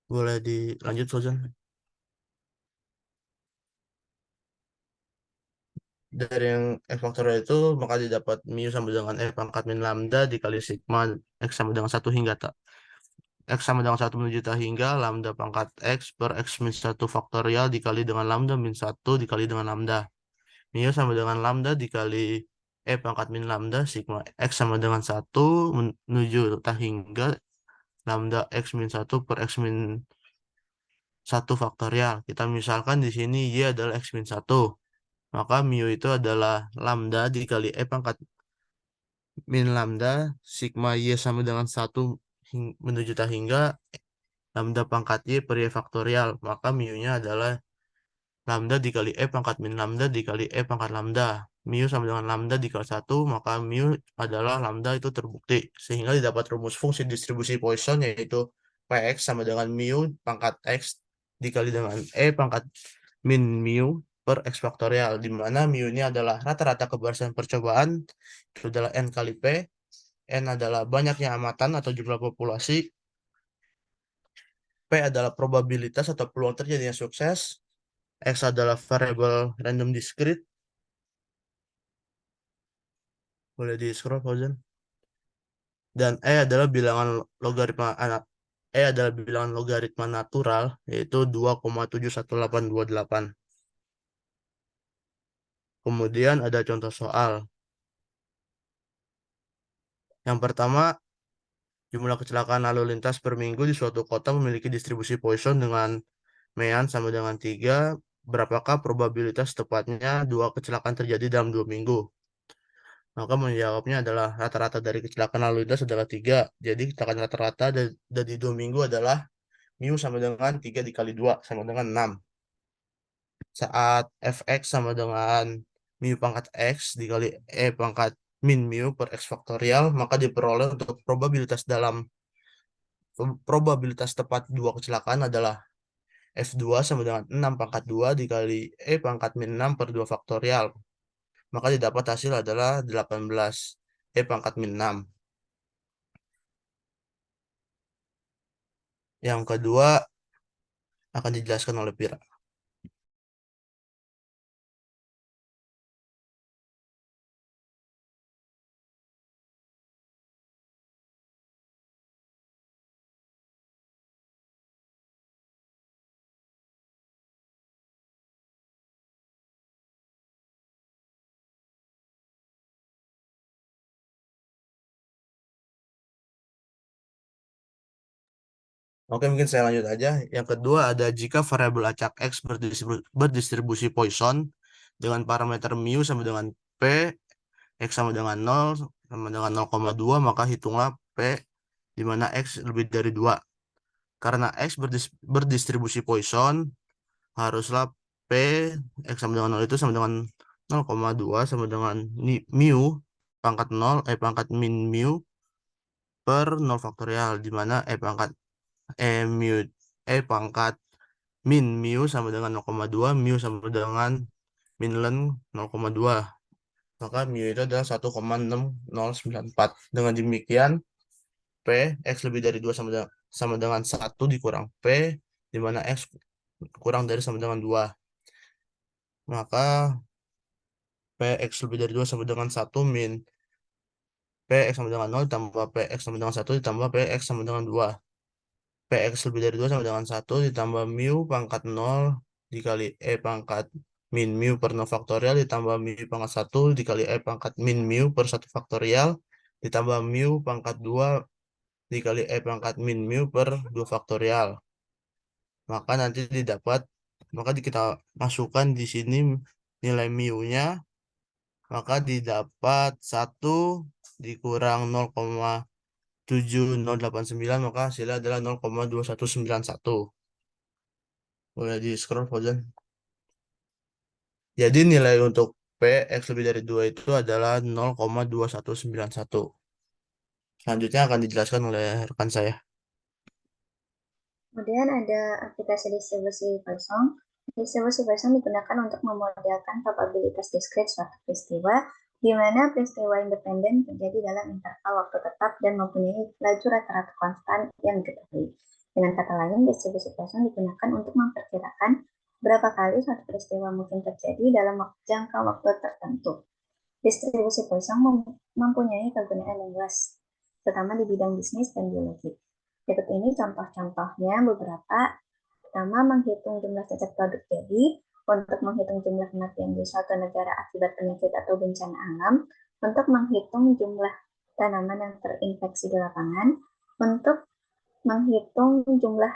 Boleh dilanjut, Fauzan? Dari yang X faktorial itu maka didapat mu sama dengan E pangkat min lambda dikali sigma X sama dengan 1 hingga X sama dengan 1 menuju tak hingga lambda pangkat X per X min 1 faktorial dikali dengan lambda min 1 dikali dengan lambda. Mu sama dengan lambda dikali E pangkat min lambda sigma X sama dengan 1 menuju tak hingga lambda X min 1 per X min 1 faktorial. Kita misalkan di sini Y adalah X min 1. Maka mu itu adalah lambda dikali E pangkat min lambda sigma Y sama dengan 1 menuju tak hingga lambda pangkat Y per Y faktorial. Maka mu-nya adalah lambda dikali E pangkat min lambda dikali E pangkat lambda. Mu sama dengan lambda dikali 1, maka mu adalah lambda itu terbukti. Sehingga didapat rumus fungsi distribusi Poisson yaitu Px sama dengan mu pangkat X dikali dengan E pangkat min mu per X faktorial, di mana mu ini adalah rata-rata keberhasilan percobaan, itu adalah N kali P, N adalah banyaknya amatan atau jumlah populasi, P adalah probabilitas atau peluang terjadinya sukses, X adalah variabel random discrete. Boleh di scroll, Fauzan. Dan E adalah bilangan logaritma natural, yaitu 2,71828. Kemudian ada contoh soal. Yang pertama, jumlah kecelakaan lalu lintas per minggu di suatu kota memiliki distribusi Poisson dengan mean sama dengan 3. Berapakah probabilitas tepatnya 2 kecelakaan terjadi dalam 2 minggu? Maka menjawabnya adalah rata-rata dari kecelakaan lalu lintas adalah 3. Jadi kecelakaan rata-rata dari 2 minggu adalah mu sama dengan 3 dikali 2 sama dengan 6. Saat fx sama dengan mu pangkat x dikali E pangkat min mu per X faktorial, maka diperoleh untuk probabilitas tepat 2 kecelakaan adalah F2 sama dengan 6 pangkat 2 dikali E pangkat min 6 per 2 faktorial. Maka didapat hasil adalah 18 E pangkat min 6. Yang kedua akan dijelaskan oleh Pira. Oke, mungkin saya lanjut aja. Yang kedua ada jika variabel acak X berdistribusi Poisson dengan parameter mu sama dengan P, X sama dengan 0, sama dengan 0,2, maka hitunglah P di mana X lebih dari 2. Karena X berdistribusi Poisson, haruslah P, X sama dengan 0 itu sama dengan 0,2 sama dengan mu pangkat 0, pangkat min mu per 0 faktorial, di mana pangkat pangkat min mu sama dengan 0,2, mu sama dengan min ln 0,2. Maka mu itu adalah 1,6094. Dengan demikian, P, X lebih dari 2 sama dengan 1 dikurang P, di mana X kurang dari sama dengan 2. Maka P, X lebih dari 2 sama dengan 1 min P, X sama dengan 0 ditambah P, X sama dengan 1 ditambah P, X sama dengan 2. Px lebih dari 2 sama dengan 1 ditambah mu pangkat 0 dikali E pangkat min mu per 0 faktorial ditambah mu pangkat 1 dikali E pangkat min mu per 1 faktorial ditambah mu pangkat 2 dikali E pangkat min mu per 2 faktorial. Maka nanti kita masukkan di sini nilai mu-nya, maka didapat 1 dikurang 0,7089, maka hasilnya adalah 0,2191. Boleh di scroll, Fauzan. Jadi nilai untuk P X lebih dari 2 itu adalah 0,2191. Selanjutnya akan dijelaskan oleh rekan saya. Kemudian ada aplikasi distribusi Poisson. Distribusi Poisson digunakan untuk memodelkan probabilitas diskrit suatu peristiwa, di mana peristiwa independen terjadi dalam interval waktu tetap dan mempunyai laju rata-rata konstan yang diketahui. Dengan kata lain, distribusi Poisson digunakan untuk memperkirakan berapa kali suatu peristiwa mungkin terjadi dalam jangka waktu tertentu. Distribusi Poisson mempunyai kegunaan yang luas, terutama di bidang bisnis dan biologi. Berikut ini contoh-contohnya beberapa. Pertama, menghitung jumlah cacat produk jadi, untuk menghitung jumlah kematian di suatu negara akibat penyakit atau bencana alam, untuk menghitung jumlah tanaman yang terinfeksi di lapangan, untuk menghitung jumlah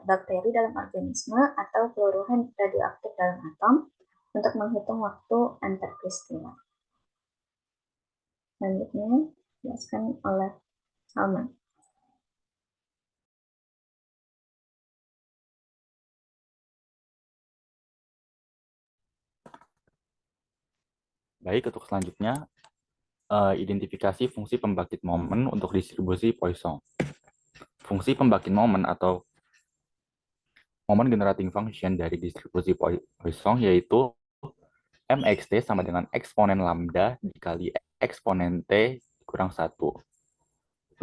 bakteri dalam organisme atau peluruhan radioaktif dalam atom, untuk menghitung waktu antar peristiwa. Selanjutnya, dijelaskan oleh Salman. Baik, untuk selanjutnya, identifikasi fungsi pembangkit momen untuk distribusi Poisson. Fungsi pembangkit momen atau moment generating function dari distribusi Poisson yaitu mxt sama dengan eksponen lambda dikali eksponen t kurang 1.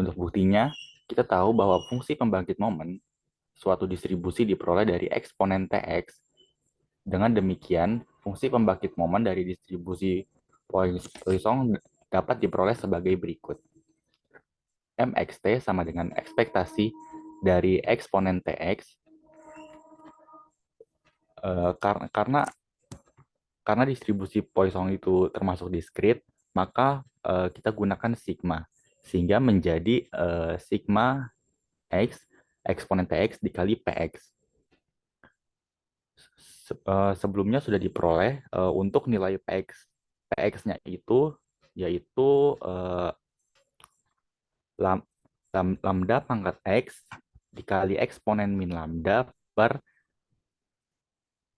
Untuk buktinya, kita tahu bahwa fungsi pembangkit momen suatu distribusi diperoleh dari eksponen tx. Dengan demikian, fungsi pembangkit momen dari distribusi Poisson dapat diperoleh sebagai berikut. mxt sama dengan ekspektasi dari eksponen tx. Karena distribusi Poisson itu termasuk diskrit, maka kita gunakan sigma, sehingga menjadi sigma x eksponen tx dikali px. Sebelumnya sudah diperoleh untuk nilai px-nya itu yaitu lambda pangkat x dikali eksponen min lambda per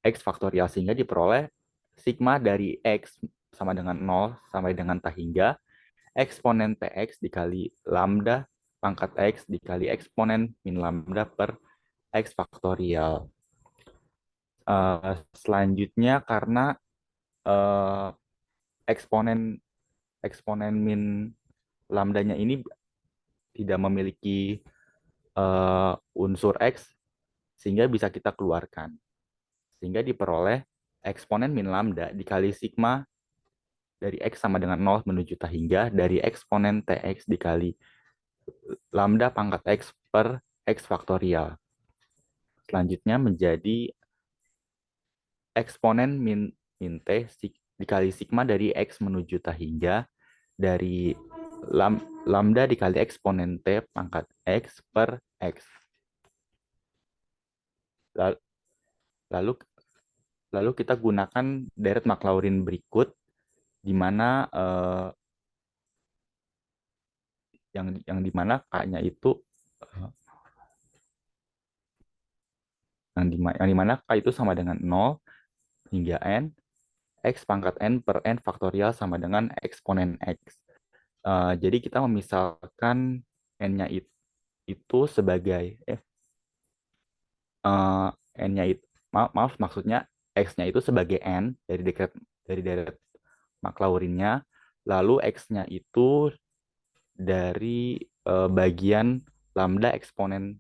x faktorial, sehingga diperoleh sigma dari x sama dengan 0 sampai dengan tak hingga eksponen tx dikali lambda pangkat x dikali eksponen min lambda per x faktorial. Selanjutnya, karena eksponen min lambdanya ini tidak memiliki unsur x, sehingga bisa kita keluarkan. Sehingga diperoleh eksponen min lambda dikali sigma dari x sama dengan 0 menuju tak hingga dari eksponen tx dikali lambda pangkat x per x faktorial. Selanjutnya menjadi eksponen min t dikali sigma dari x menuju tak hingga dari lambda dikali eksponen t pangkat x per x. Lalu kita gunakan deret Maclaurin berikut, di mana yang di mana k-nya itu yang di mana k itu sama dengan 0 hingga n, x pangkat n per n faktorial sama dengan eksponen x. Jadi kita memisalkan n-nya itu sebagai n-nya itu maksudnya x-nya itu sebagai n dari deret Maclaurinnya, lalu x-nya itu dari bagian lambda eksponen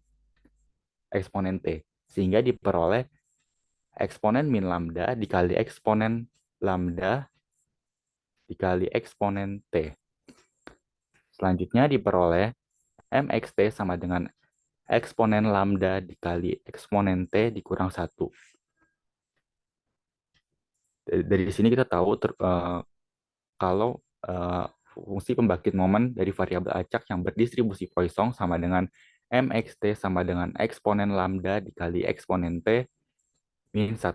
t, sehingga diperoleh eksponen min lambda dikali eksponen lambda dikali eksponen t. Selanjutnya diperoleh mxt sama dengan eksponen lambda dikali eksponen t dikurang 1. Dari sini kita tahu kalau fungsi pembangkit momen dari variabel acak yang berdistribusi Poisson sama dengan mxt sama dengan eksponen lambda dikali eksponen t min 1.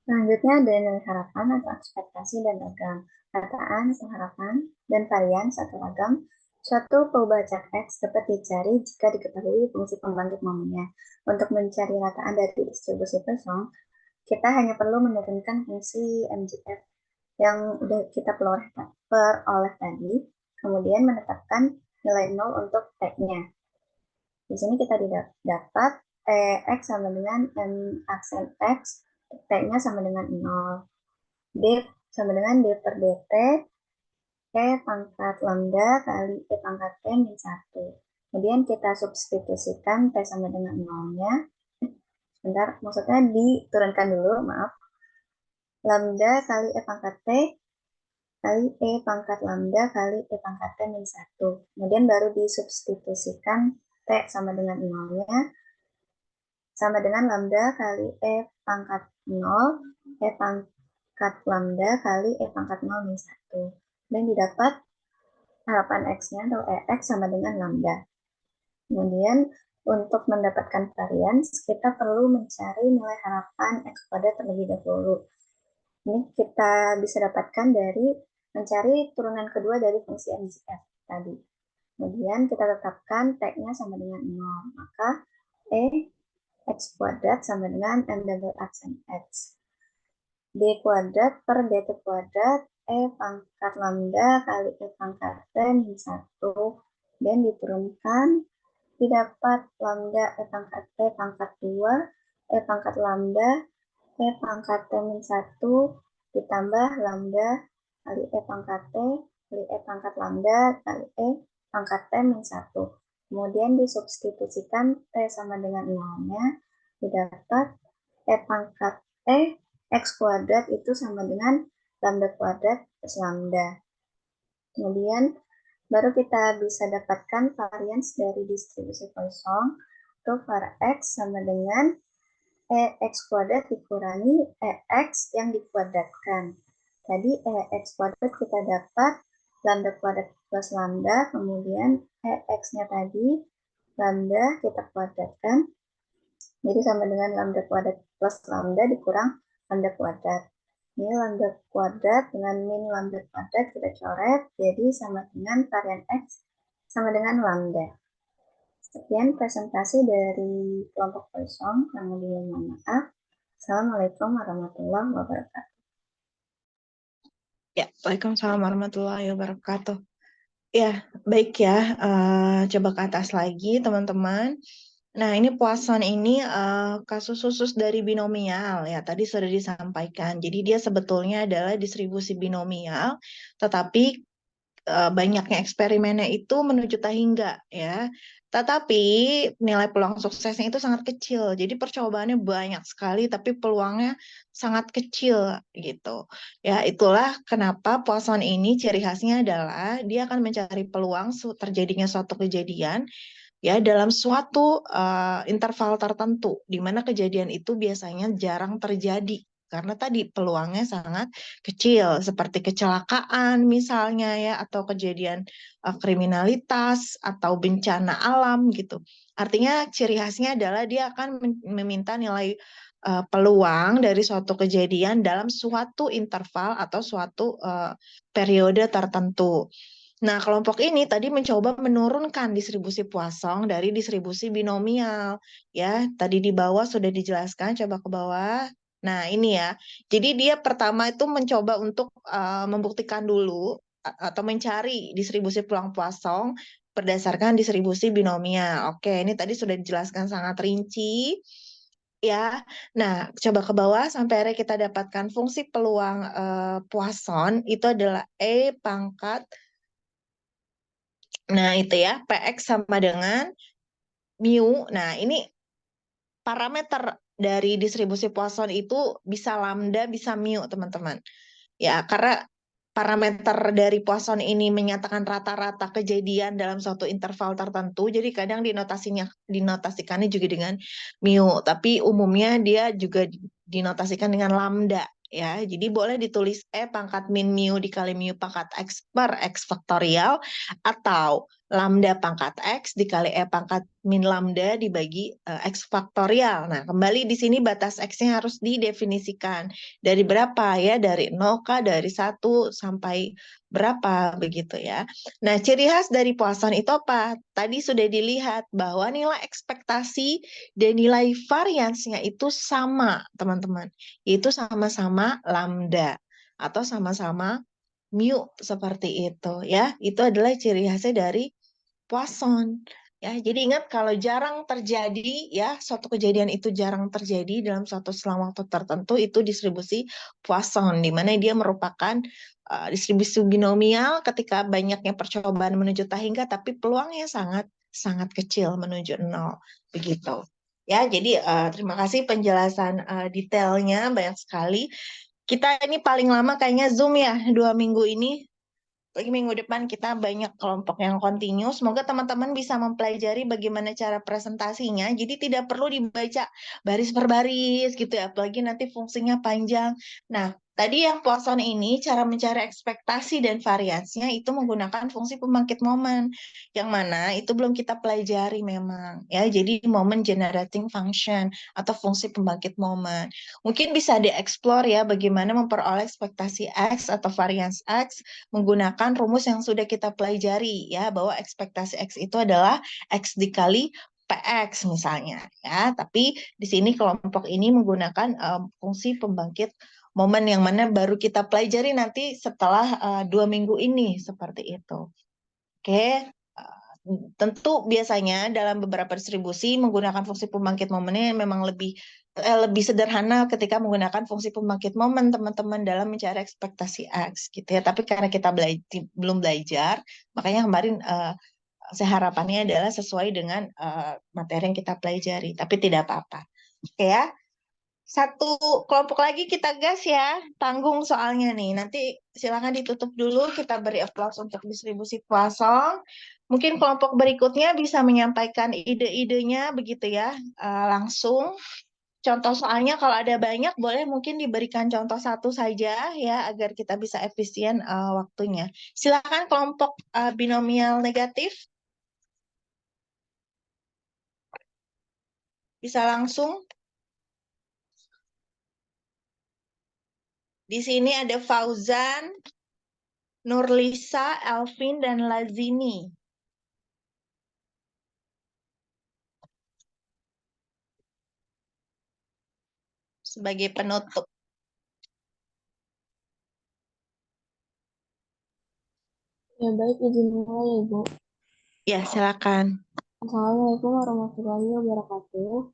Selanjutnya ada nilai harapan atau ekspektasi dan ragam. Rataan atau harapan dan varians atau ragam. Suatu perubahan acak X dapat dicari jika diketahui fungsi pembangkit momennya. Untuk mencari rataan dari distribusi Poisson, kita hanya perlu menurunkan fungsi MGF yang udah kita peroleh tadi, kemudian menetapkan nilai 0 untuk T-nya. Di sini kita dapat X sama dengan M aksen X, T-nya sama dengan 0. D sama dengan D per DT, E pangkat lambda kali E pangkat T min 1. Kemudian kita substitusikan T sama dengan 0-nya. Sebentar, maksudnya diturunkan dulu, maaf. Lambda kali E pangkat T kali E pangkat lambda kali E pangkat T min 1. Kemudian baru disubstitusikan T sama dengan 0-nya. Sama dengan lambda kali E pangkat 0, E pangkat lambda kali E pangkat 0 min 1. Dan didapat harapan X-nya atau EX sama dengan lambda. Kemudian untuk mendapatkan varians, kita perlu mencari nilai harapan X kuadrat terlebih dahulu. Ini kita bisa dapatkan dari mencari turunan kedua dari fungsi MGF tadi. Kemudian kita tetapkan T-nya sama dengan 0. Maka E X kuadrat sama dengan M double aksen X. D kuadrat per DT kuadrat E pangkat lambda kali E pangkat T min 1. Dan diturunkan, didapat lambda E pangkat T pangkat 2, E pangkat lambda E pangkat T min 1 ditambah lambda kali E pangkat T kali E pangkat lambda kali E pangkat T min 1. Kemudian disubstitusikan T sama dengan 0-nya, didapat E pangkat T X kuadrat itu sama dengan lambda kuadrat plus lambda. Kemudian baru kita bisa dapatkan varians dari distribusi Poisson, itu var X sama dengan EX kuadrat dikurangi EX yang dikuadratkan. Tadi EX kuadrat kita dapat lambda kuadrat plus lambda, kemudian EX-nya tadi lambda kita kuadratkan. Jadi sama dengan lambda kuadrat plus lambda dikurang lambda kuadrat. Ini lambda kuadrat dengan min lambda kuadrat kita coret, jadi sama dengan varian X sama dengan lambda. Sekian presentasi dari kelompok Poisson, yang lebih mohon maaf. Assalamualaikum warahmatullahi wabarakatuh. Ya, Waalaikumsalam warahmatullahi wabarakatuh. Ya, baik ya. Coba ke atas lagi, teman-teman. Nah, ini Poisson ini kasus khusus dari binomial ya. Tadi sudah disampaikan. Jadi dia sebetulnya adalah distribusi binomial, tetapi banyaknya eksperimennya itu menuju tahingga ya. Tetapi nilai peluang suksesnya itu sangat kecil. Jadi percobaannya banyak sekali, tapi peluangnya sangat kecil gitu. Ya, itulah kenapa Poisson ini ciri khasnya adalah dia akan mencari peluang terjadinya suatu kejadian ya dalam suatu interval tertentu, di mana kejadian itu biasanya jarang terjadi karena tadi peluangnya sangat kecil, seperti kecelakaan misalnya ya, atau kejadian kriminalitas atau bencana alam gitu. Artinya ciri khasnya adalah dia akan meminta nilai peluang dari suatu kejadian dalam suatu interval atau suatu periode tertentu. Nah, kelompok ini tadi mencoba menurunkan distribusi Poisson dari distribusi binomial. Ya, tadi di bawah sudah dijelaskan, coba ke bawah. Nah, ini ya. Jadi dia pertama itu mencoba untuk membuktikan dulu atau mencari distribusi peluang Poisson berdasarkan distribusi binomial. Oke, ini tadi sudah dijelaskan sangat rinci. Ya, nah coba ke bawah sampai akhirnya kita dapatkan fungsi peluang Poisson itu adalah E pangkat. Nah, itu ya, PX sama dengan mu. Nah, ini parameter dari distribusi Poisson itu bisa lambda, bisa mu, teman-teman. Ya, karena parameter dari Poisson ini menyatakan rata-rata kejadian dalam suatu interval tertentu, jadi kadang dinotasikannya juga dengan mu, tapi umumnya dia juga dinotasikan dengan lambda ya. Jadi boleh ditulis E pangkat min mu dikali mu pangkat X per X faktorial, atau lambda pangkat X dikali E pangkat min lambda dibagi X faktorial. Nah, kembali di sini batas X-nya harus didefinisikan. Dari berapa ya? Dari 0 kah? Dari 1 sampai berapa begitu ya. Nah, ciri khas dari Poisson itu apa? Tadi sudah dilihat bahwa nilai ekspektasi dan nilai variansnya itu sama, teman-teman. Itu sama-sama lambda atau sama-sama mu seperti itu ya. Itu adalah ciri khasnya dari Poisson. Ya, jadi ingat kalau jarang terjadi ya, suatu kejadian itu jarang terjadi dalam suatu selang waktu tertentu, itu distribusi Poisson, di mana dia merupakan distribusi binomial ketika banyaknya percobaan menuju tak hingga, tapi peluangnya sangat sangat kecil menuju 0 begitu. Ya, jadi terima kasih penjelasan detailnya banyak sekali. Kita ini paling lama kayaknya Zoom ya 2 minggu ini. Lagi minggu depan kita banyak kelompok yang kontinu. Semoga teman-teman bisa mempelajari bagaimana cara presentasinya. Jadi tidak perlu dibaca baris per baris gitu ya. Apalagi nanti fungsinya panjang. Nah, tadi yang Poisson ini cara mencari ekspektasi dan variasinya itu menggunakan fungsi pembangkit momen. Yang mana itu belum kita pelajari memang. Ya, jadi momen generating function atau fungsi pembangkit momen. Mungkin bisa dieksplor ya bagaimana memperoleh ekspektasi X atau varians X menggunakan rumus yang sudah kita pelajari ya, bahwa ekspektasi X itu adalah X dikali PX misalnya ya. Tapi di sini kelompok ini menggunakan fungsi pembangkit momen yang mana baru kita pelajari nanti setelah 2 minggu ini seperti itu. Oke. Tentu biasanya dalam beberapa distribusi menggunakan fungsi pembangkit momennya memang lebih sederhana ketika menggunakan fungsi pembangkit momen teman-teman dalam mencari ekspektasi X gitu ya. Tapi karena kita belum belajar, makanya kemarin saya harapannya adalah sesuai dengan materi yang kita pelajari. Tapi tidak apa-apa. Oke ya. Satu kelompok lagi kita gas ya, tanggung soalnya nih. Nanti silakan ditutup dulu, kita beri aplaus untuk distribusi Poisson. Mungkin kelompok berikutnya bisa menyampaikan ide-idenya begitu ya, langsung. Contoh soalnya kalau ada banyak, boleh mungkin diberikan contoh satu saja ya, agar kita bisa efisien waktunya. Silakan kelompok binomial negatif. Bisa langsung. Di sini ada Fauzan, Nurlisa, Elvin, dan Lazini. Sebagai penutup. Ya baik, izin mulai ya Ibu. Ya, silakan. Assalamualaikum warahmatullahi wabarakatuh.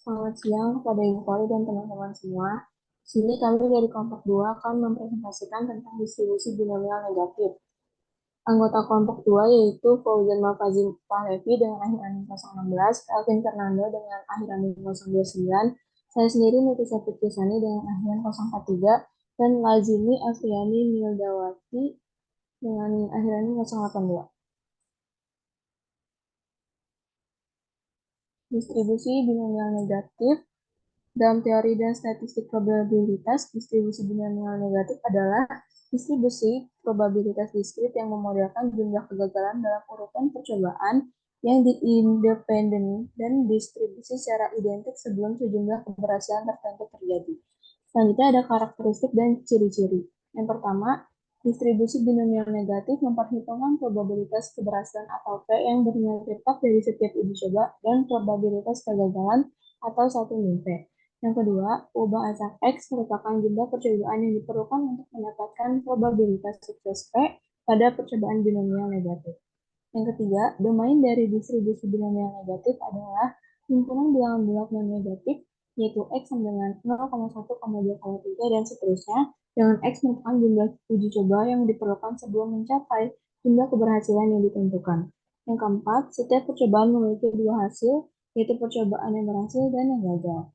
Selamat siang kepada Ibu Poli dan teman-teman semua. Sini kami dari kelompok 2 akan mempresentasikan tentang distribusi binomial negatif. Anggota kelompok 2 yaitu Fauzan Mafazin Pahlevi dengan akhir anin 016, Elvin Fernando dengan akhir anin 029, saya sendiri Nitisa Fikrisani dengan akhir 043, dan Lazini Afriani Nildawati dengan akhir anin 082. Distribusi binomial negatif. Dalam teori dan statistik probabilitas, distribusi binomial negatif adalah distribusi probabilitas diskrit yang memodelkan jumlah kegagalan dalam urutan percobaan yang independen dan distribusi secara identik sebelum sejumlah keberhasilan tertentu terjadi. Selanjutnya ada karakteristik dan ciri-ciri. Yang pertama, distribusi binomial negatif memperhitungkan probabilitas keberhasilan atau P yang bernilai tetap dari setiap uji coba dan probabilitas kegagalan atau 1 min P. Yang kedua, ubah acak X merupakan jumlah percobaan yang diperlukan untuk mendapatkan probabilitas sukses P pada percobaan binomial negatif. Yang ketiga, domain dari distribusi binomial negatif adalah himpunan bilangan bulat non-negatif, yaitu X sama dengan 0,1,2,3 dan seterusnya, dengan X merupakan jumlah uji coba yang diperlukan sebelum mencapai jumlah keberhasilan yang ditentukan. Yang keempat, setiap percobaan memiliki 2 hasil, yaitu percobaan yang berhasil dan yang gagal.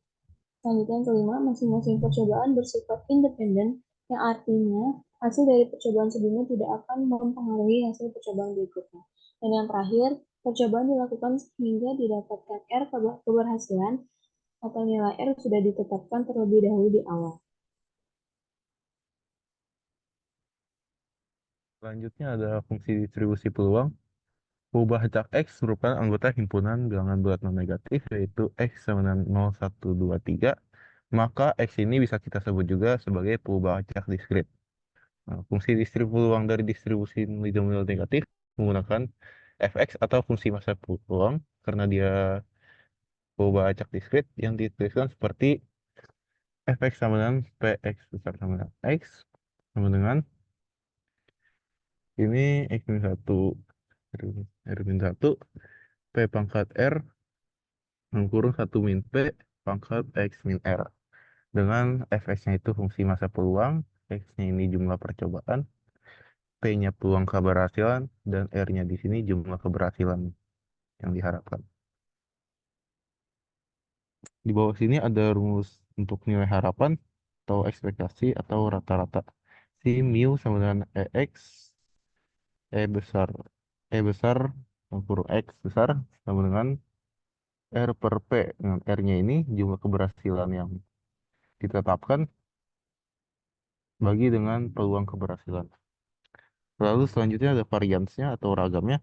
Selanjutnya yang kelima, masing-masing percobaan bersifat independen, yang artinya Hasil dari percobaan sebelumnya tidak akan mempengaruhi hasil percobaan berikutnya. Dan yang terakhir, percobaan dilakukan sehingga didapatkan R keberhasilan atau nilai R sudah ditetapkan terlebih dahulu di awal. Selanjutnya ada fungsi distribusi peluang. Perubahan acak X merupakan anggota himpunan bilangan bulat non negatif, yaitu X sama dengan 0, 1, 2, 3. Maka X ini bisa kita sebut juga sebagai perubahan acak diskrit. Nah, fungsi distribusi peluang dari distribusi binomial negatif menggunakan fx atau fungsi massa peluang karena dia perubahan acak diskrit yang dituliskan seperti fx sama dengan px besar sama dengan x sama dengan ini x min 1 r min 1 p pangkat r kurung 1 min p pangkat x min r dengan fx-nya itu fungsi massa peluang, x-nya ini jumlah percobaan, P-nya peluang keberhasilan, dan R-nya di sini jumlah keberhasilan yang diharapkan. Di bawah sini ada rumus untuk nilai harapan atau ekspektasi atau rata-rata. Si mu sama dengan EX, E besar, kurung X besar sama dengan R per P. Dengan R-nya ini jumlah keberhasilan yang ditetapkan bagi dengan peluang keberhasilan. Lalu selanjutnya ada variansnya atau ragamnya.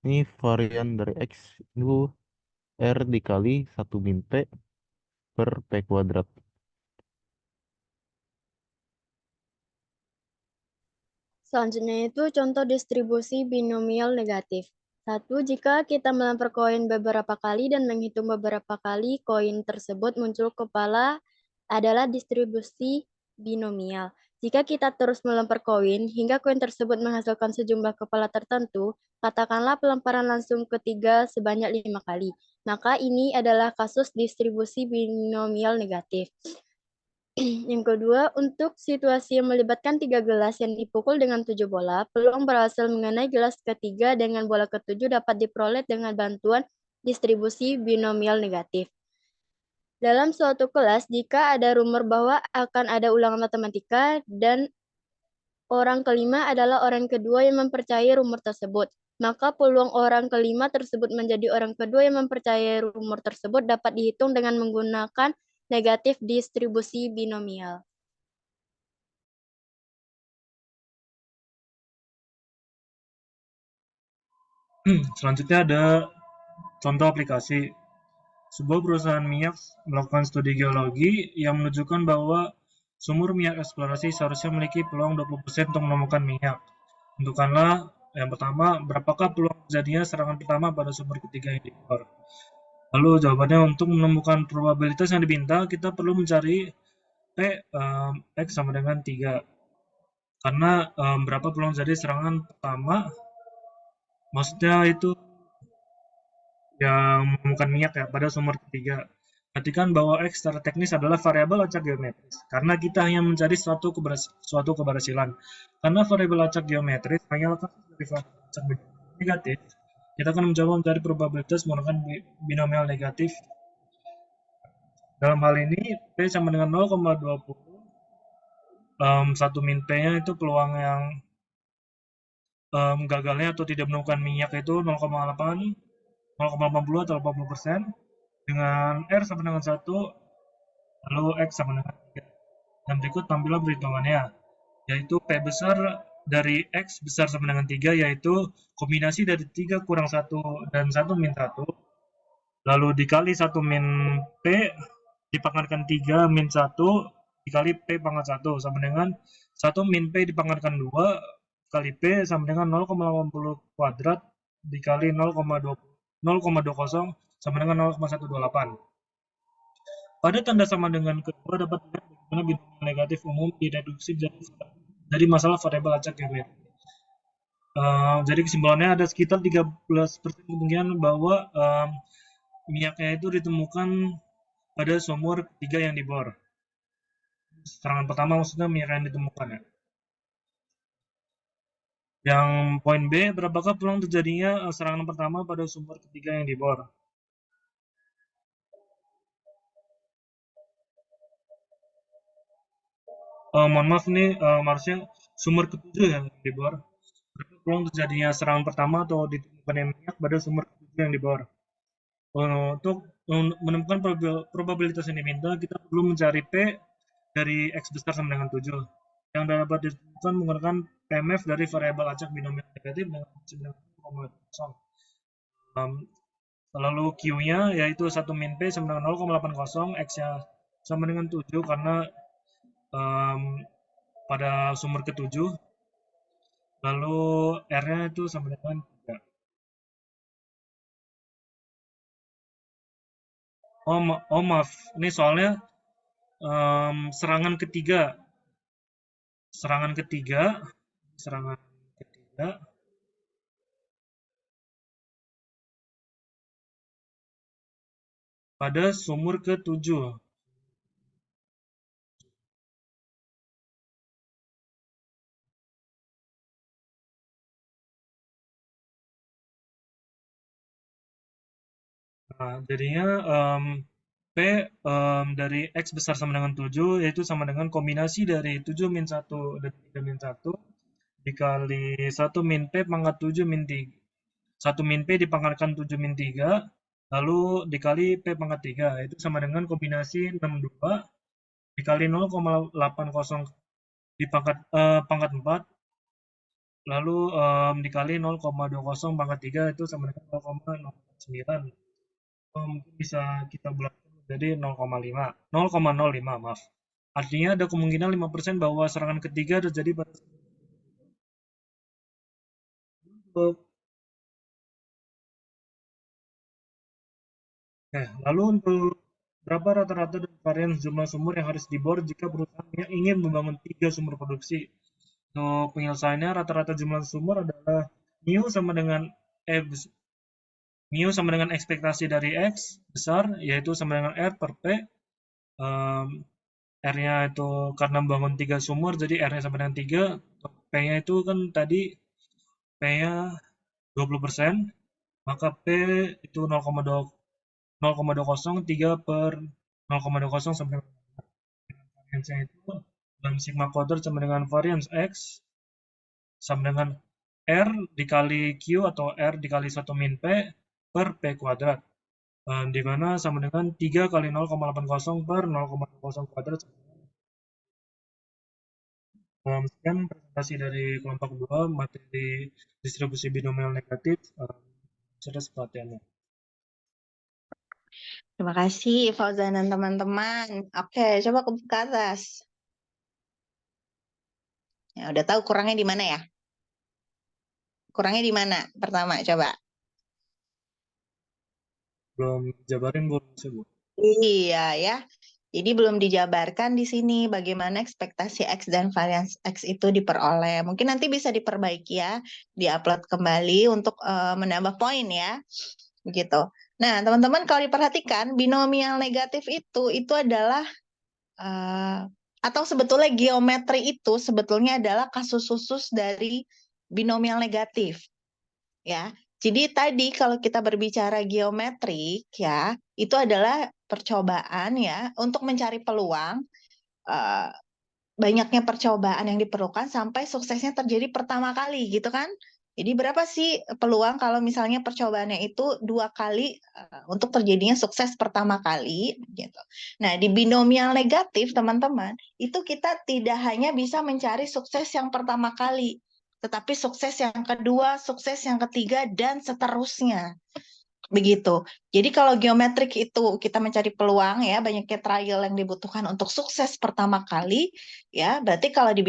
Ini varian dari X itu R dikali 1 min P per P kuadrat. Selanjutnya itu contoh distribusi binomial negatif. 1. Jika kita melempar koin beberapa kali dan menghitung beberapa kali koin tersebut muncul kepala adalah distribusi binomial. Jika kita terus melempar koin hingga koin tersebut menghasilkan sejumlah kepala tertentu, katakanlah pelemparan langsung ketiga sebanyak 5 kali. Maka ini adalah kasus distribusi binomial negatif. Yang kedua, untuk situasi yang melibatkan 3 gelas yang dipukul dengan 7 bola, peluang berhasil mengenai gelas ketiga dengan bola ketujuh dapat diperoleh dengan bantuan distribusi binomial negatif. Dalam suatu kelas, jika ada rumor bahwa akan ada ulangan matematika dan orang kelima adalah orang kedua yang mempercayai rumor tersebut, maka peluang orang kelima tersebut menjadi orang kedua yang mempercayai rumor tersebut dapat dihitung dengan menggunakan negatif distribusi binomial. Selanjutnya ada contoh aplikasi. Sebuah perusahaan minyak melakukan studi geologi yang menunjukkan bahwa sumur minyak eksplorasi seharusnya memiliki peluang 20% untuk menemukan minyak. Tentukanlah yang pertama, berapakah peluang terjadinya serangan pertama pada sumur ketiga yang dibor. Lalu jawabannya untuk menemukan probabilitas yang diminta, kita perlu mencari P X sama dengan 3. Karena berapa peluang terjadi serangan pertama, maksudnya itu yang menemukan minyak ya pada sumur ketiga. Perhatikan bahwa X secara teknis adalah variabel acak geometris, karena kita hanya mencari suatu keberhasilan. Karena variabel acak geometris hanyalah kasus dari variabel acak negatif, kita akan mencoba mencari probabilitas menggunakan binomial negatif. Dalam hal ini, P sama dengan 0,20. 1 min P-nya itu peluang yang gagalnya atau tidak menemukan minyak itu 0,8, 0,80 atau 80%. Dengan R sama dengan 1, lalu X sama dengan 3. Dan berikut tampilan perhitungannya, yaitu P besar dari X besar sama dengan 3, yaitu kombinasi dari 3 kurang 1 dan 1 min 1, lalu dikali 1 min P, dipangkatkan 3 min 1, dikali P pangkat 1, sama dengan 1 min P dipangkatkan 2, kali P sama dengan 0,80 kuadrat, dikali 0,20 sama dengan 0,128. Pada tanda sama dengan kedua dapat dilihat bagaimana binomial negatif umum dideduksi dari masalah variabel acak geometri. Jadi kesimpulannya ada sekitar 13% kemungkinan bahwa minyaknya itu ditemukan pada sumur ketiga yang dibor. Serangan pertama maksudnya minyak yang ditemukan ya. Yang poin B, berapakah peluang terjadinya serangan pertama pada sumur ketiga yang dibor? Mohon maaf nih, harusnya sumur ketujuh yang dibor. Berapa peluang terjadinya serangan pertama atau ditemukannya minyak pada sumur ketujuh yang dibor. Untuk menemukan probabilitas yang diminta, kita perlu mencari P dari X besar sama dengan 7. Yang dapat ditentukan menggunakan PMF dari variabel acak binomial negatif dengan 9,0. Lalu Q-nya yaitu 1 min P sama dengan 0,80, X-nya sama dengan 7 karena pada sumur ke-7. Lalu R-nya itu sama dengan 3. Oh maaf, ini soalnya serangan ketiga. Pada sumur ke-7. Nah, jadinya P dari X besar sama dengan 7, yaitu sama dengan kombinasi dari 7 min 1 dan 3 min 1 dikali 1 min P pangkat 7 min 3. 1 min P dipangkatkan 7 min 3, lalu dikali P pangkat 3, itu sama dengan kombinasi 62 dikali 0,80 pangkat 4, lalu dikali 0,20 pangkat 3 itu sama dengan 0,09. Mungkin bisa kita bulatkan jadi 0,05, maaf. Artinya ada kemungkinan 5% bahwa serangan ketiga terjadi pada lalu untuk berapa rata-rata dan varian jumlah sumur yang harus dibor jika perusahaan ingin membangun 3 sumur produksi? Untuk penyelesaiannya, rata-rata jumlah sumur adalah mu sama dengan ekspektasi dari X besar, yaitu sama dengan R per P. R-nya itu karena membangun 3 sumur, jadi R-nya sama dengan 3. P-nya itu kan tadi P-nya 20%, maka P itu 0,20, 3 per 0,20 sampai dengan variansnya itu dalam sigma kuadrat sama dengan varians X sama dengan R dikali Q atau R dikali 1 min P per P kuadrat, di mana sama dengan 3 kali 0,80 per 0,20 kuadrat. Sekian presentasi dari kelompok 2 materi distribusi binomial negatif. Sudah perhatiannya. Terima kasih Fauzan dan teman-teman. Oke, coba ke atas. Ya, udah tahu kurangnya di mana ya? Kurangnya di mana? Pertama, coba. Belum jabarin, belum Bu. Iya ya. Jadi belum dijabarkan di sini bagaimana ekspektasi X dan varians X itu diperoleh. Mungkin nanti bisa diperbaiki ya, diupload kembali untuk menambah poin ya. Begitu. Nah, teman-teman kalau diperhatikan binomial negatif itu adalah atau sebetulnya geometri itu sebetulnya adalah kasus khusus dari binomial negatif. Ya. Jadi tadi kalau kita berbicara geometrik ya, itu adalah percobaan ya untuk mencari peluang, banyaknya percobaan yang diperlukan sampai suksesnya terjadi pertama kali gitu kan. Jadi berapa sih peluang kalau misalnya percobaannya itu 2 kali untuk terjadinya sukses pertama kali gitu. Nah, di binomial negatif teman-teman, itu kita tidak hanya bisa mencari sukses yang pertama kali, tetapi sukses yang kedua, sukses yang ketiga, dan seterusnya. Begitu. Jadi kalau geometrik itu kita mencari peluang ya, banyaknya trial yang dibutuhkan untuk sukses pertama kali ya. Berarti kalau di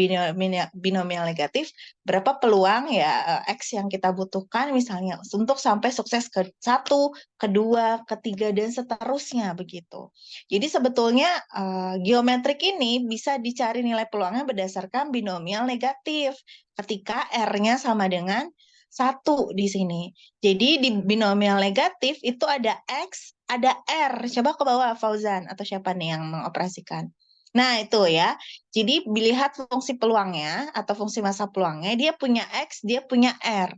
binomial negatif berapa peluang ya X yang kita butuhkan misalnya untuk sampai sukses ke 1, kedua, ketiga dan seterusnya begitu. Jadi sebetulnya geometrik ini bisa dicari nilai peluangnya berdasarkan binomial negatif ketika R-nya sama dengan 1 di sini. Jadi di binomial negatif itu ada X, ada R. Coba ke bawah Fauzan atau siapa nih yang mengoperasikan. Nah itu ya. Jadi dilihat fungsi peluangnya atau fungsi massa peluangnya, dia punya X, dia punya R.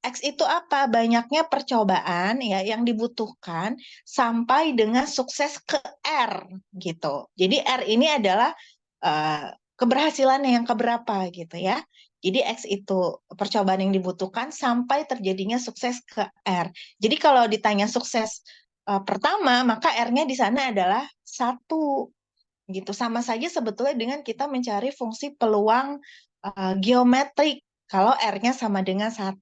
X itu apa? Banyaknya percobaan ya yang dibutuhkan sampai dengan sukses ke R gitu. Jadi R ini adalah keberhasilannya yang keberapa gitu ya. Jadi X itu percobaan yang dibutuhkan sampai terjadinya sukses ke R. Jadi kalau ditanya sukses pertama, maka R-nya di sana adalah 1 gitu. Sama saja sebetulnya dengan kita mencari fungsi peluang geometrik kalau R-nya sama dengan 1.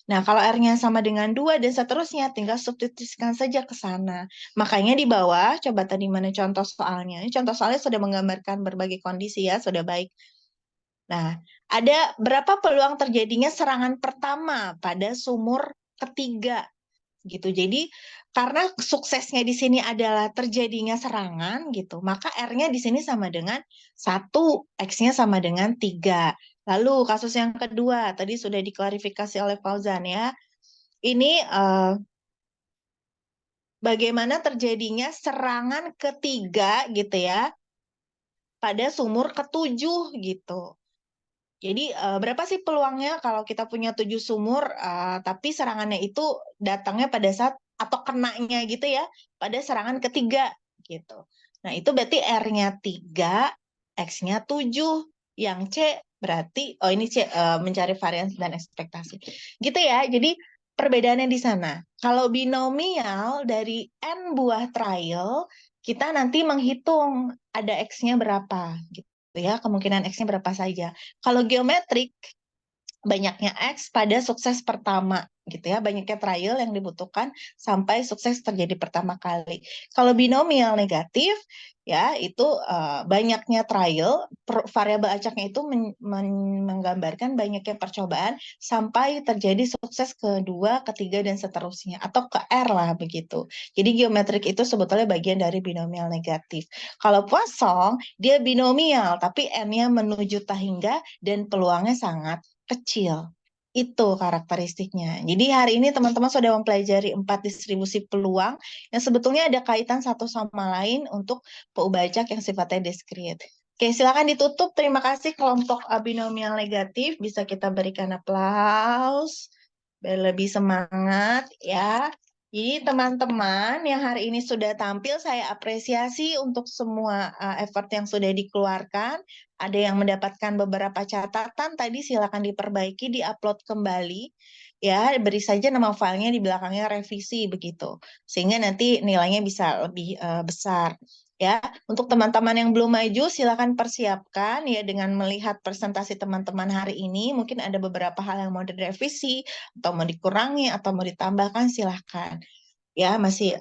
Nah, kalau R-nya sama dengan 2 dan seterusnya, tinggal substitusikan saja ke sana. Makanya di bawah, coba tadi mana contoh soalnya. Ini contoh soalnya sudah menggambarkan berbagai kondisi ya, sudah baik. Nah, ada berapa peluang terjadinya serangan pertama pada sumur ketiga gitu. Jadi karena suksesnya di sini adalah terjadinya serangan gitu, maka R-nya di sini sama dengan 1, X-nya sama dengan 3. Lalu kasus yang kedua, tadi sudah diklarifikasi oleh Fauzan ya. Ini bagaimana terjadinya serangan ketiga gitu ya pada sumur ketujuh gitu. Jadi berapa sih peluangnya kalau kita punya 7 sumur, tapi serangannya itu datangnya pada saat atau kenanya gitu ya, pada serangan ketiga gitu. Nah itu berarti R-nya 3, X-nya 7. Yang C berarti, oh ini C mencari varians dan ekspektasi. Gitu ya, jadi perbedaannya di sana. Kalau binomial dari N buah trial, kita nanti menghitung ada X-nya berapa gitu ya, kemungkinan X-nya berapa saja. Kalau geometrik, banyaknya X pada sukses pertama gitu ya, banyaknya trial yang dibutuhkan sampai sukses terjadi pertama kali. Kalau binomial negatif ya itu banyaknya trial, variabel acaknya itu menggambarkan banyaknya percobaan sampai terjadi sukses kedua, ketiga dan seterusnya atau ke R lah begitu. Jadi geometrik itu sebetulnya bagian dari binomial negatif. Kalau Poisson dia binomial tapi N-nya menuju tahingga dan peluangnya sangat kecil. Itu karakteristiknya. Jadi hari ini teman-teman sudah mempelajari 4 distribusi peluang yang sebetulnya ada kaitan satu sama lain untuk peubah acak yang sifatnya diskrit. Oke, silakan ditutup. Terima kasih kelompok binomial negatif. Bisa kita berikan aplaus biar lebih semangat ya. Jadi teman-teman yang hari ini sudah tampil, saya apresiasi untuk semua effort yang sudah dikeluarkan. Ada yang mendapatkan beberapa catatan, tadi silakan diperbaiki, diupload kembali. Ya, beri saja nama filenya di belakangnya revisi begitu. Sehingga nanti nilainya bisa lebih besar. Ya, untuk teman-teman yang belum maju, silakan persiapkan ya dengan melihat presentasi teman-teman hari ini. Mungkin ada beberapa hal yang mau direvisi, atau mau dikurangi, atau mau ditambahkan, silahkan. Ya, masih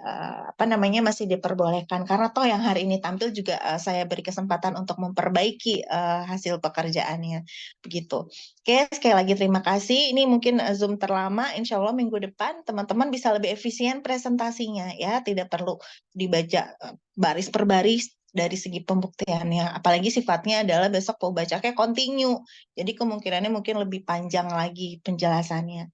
masih diperbolehkan karena toh yang hari ini tampil juga saya beri kesempatan untuk memperbaiki hasil pekerjaannya begitu. Oke, sekali lagi terima kasih. Ini mungkin Zoom terlama, insya Allah minggu depan teman-teman bisa lebih efisien presentasinya ya, tidak perlu dibaca baris per baris dari segi pembuktiannya. Apalagi sifatnya adalah besok pembacanya continue, jadi kemungkinannya mungkin lebih panjang lagi penjelasannya.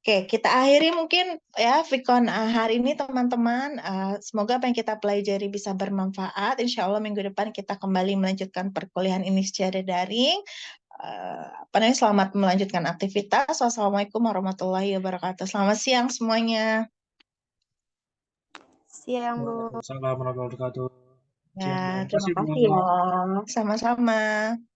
Oke, kita akhiri mungkin ya Vicon hari ini teman-teman. Semoga apa yang kita pelajari bisa bermanfaat. Insya Allah minggu depan kita kembali melanjutkan perkuliahan ini secara daring. Selamat melanjutkan aktivitas. Wassalamualaikum warahmatullahi wabarakatuh. Selamat siang semuanya. Siang, Bu. Waalaikumsalam warahmatullahi wabarakatuh. Ya, Terima terima kasih, Bu. kasih ya. Sama-sama.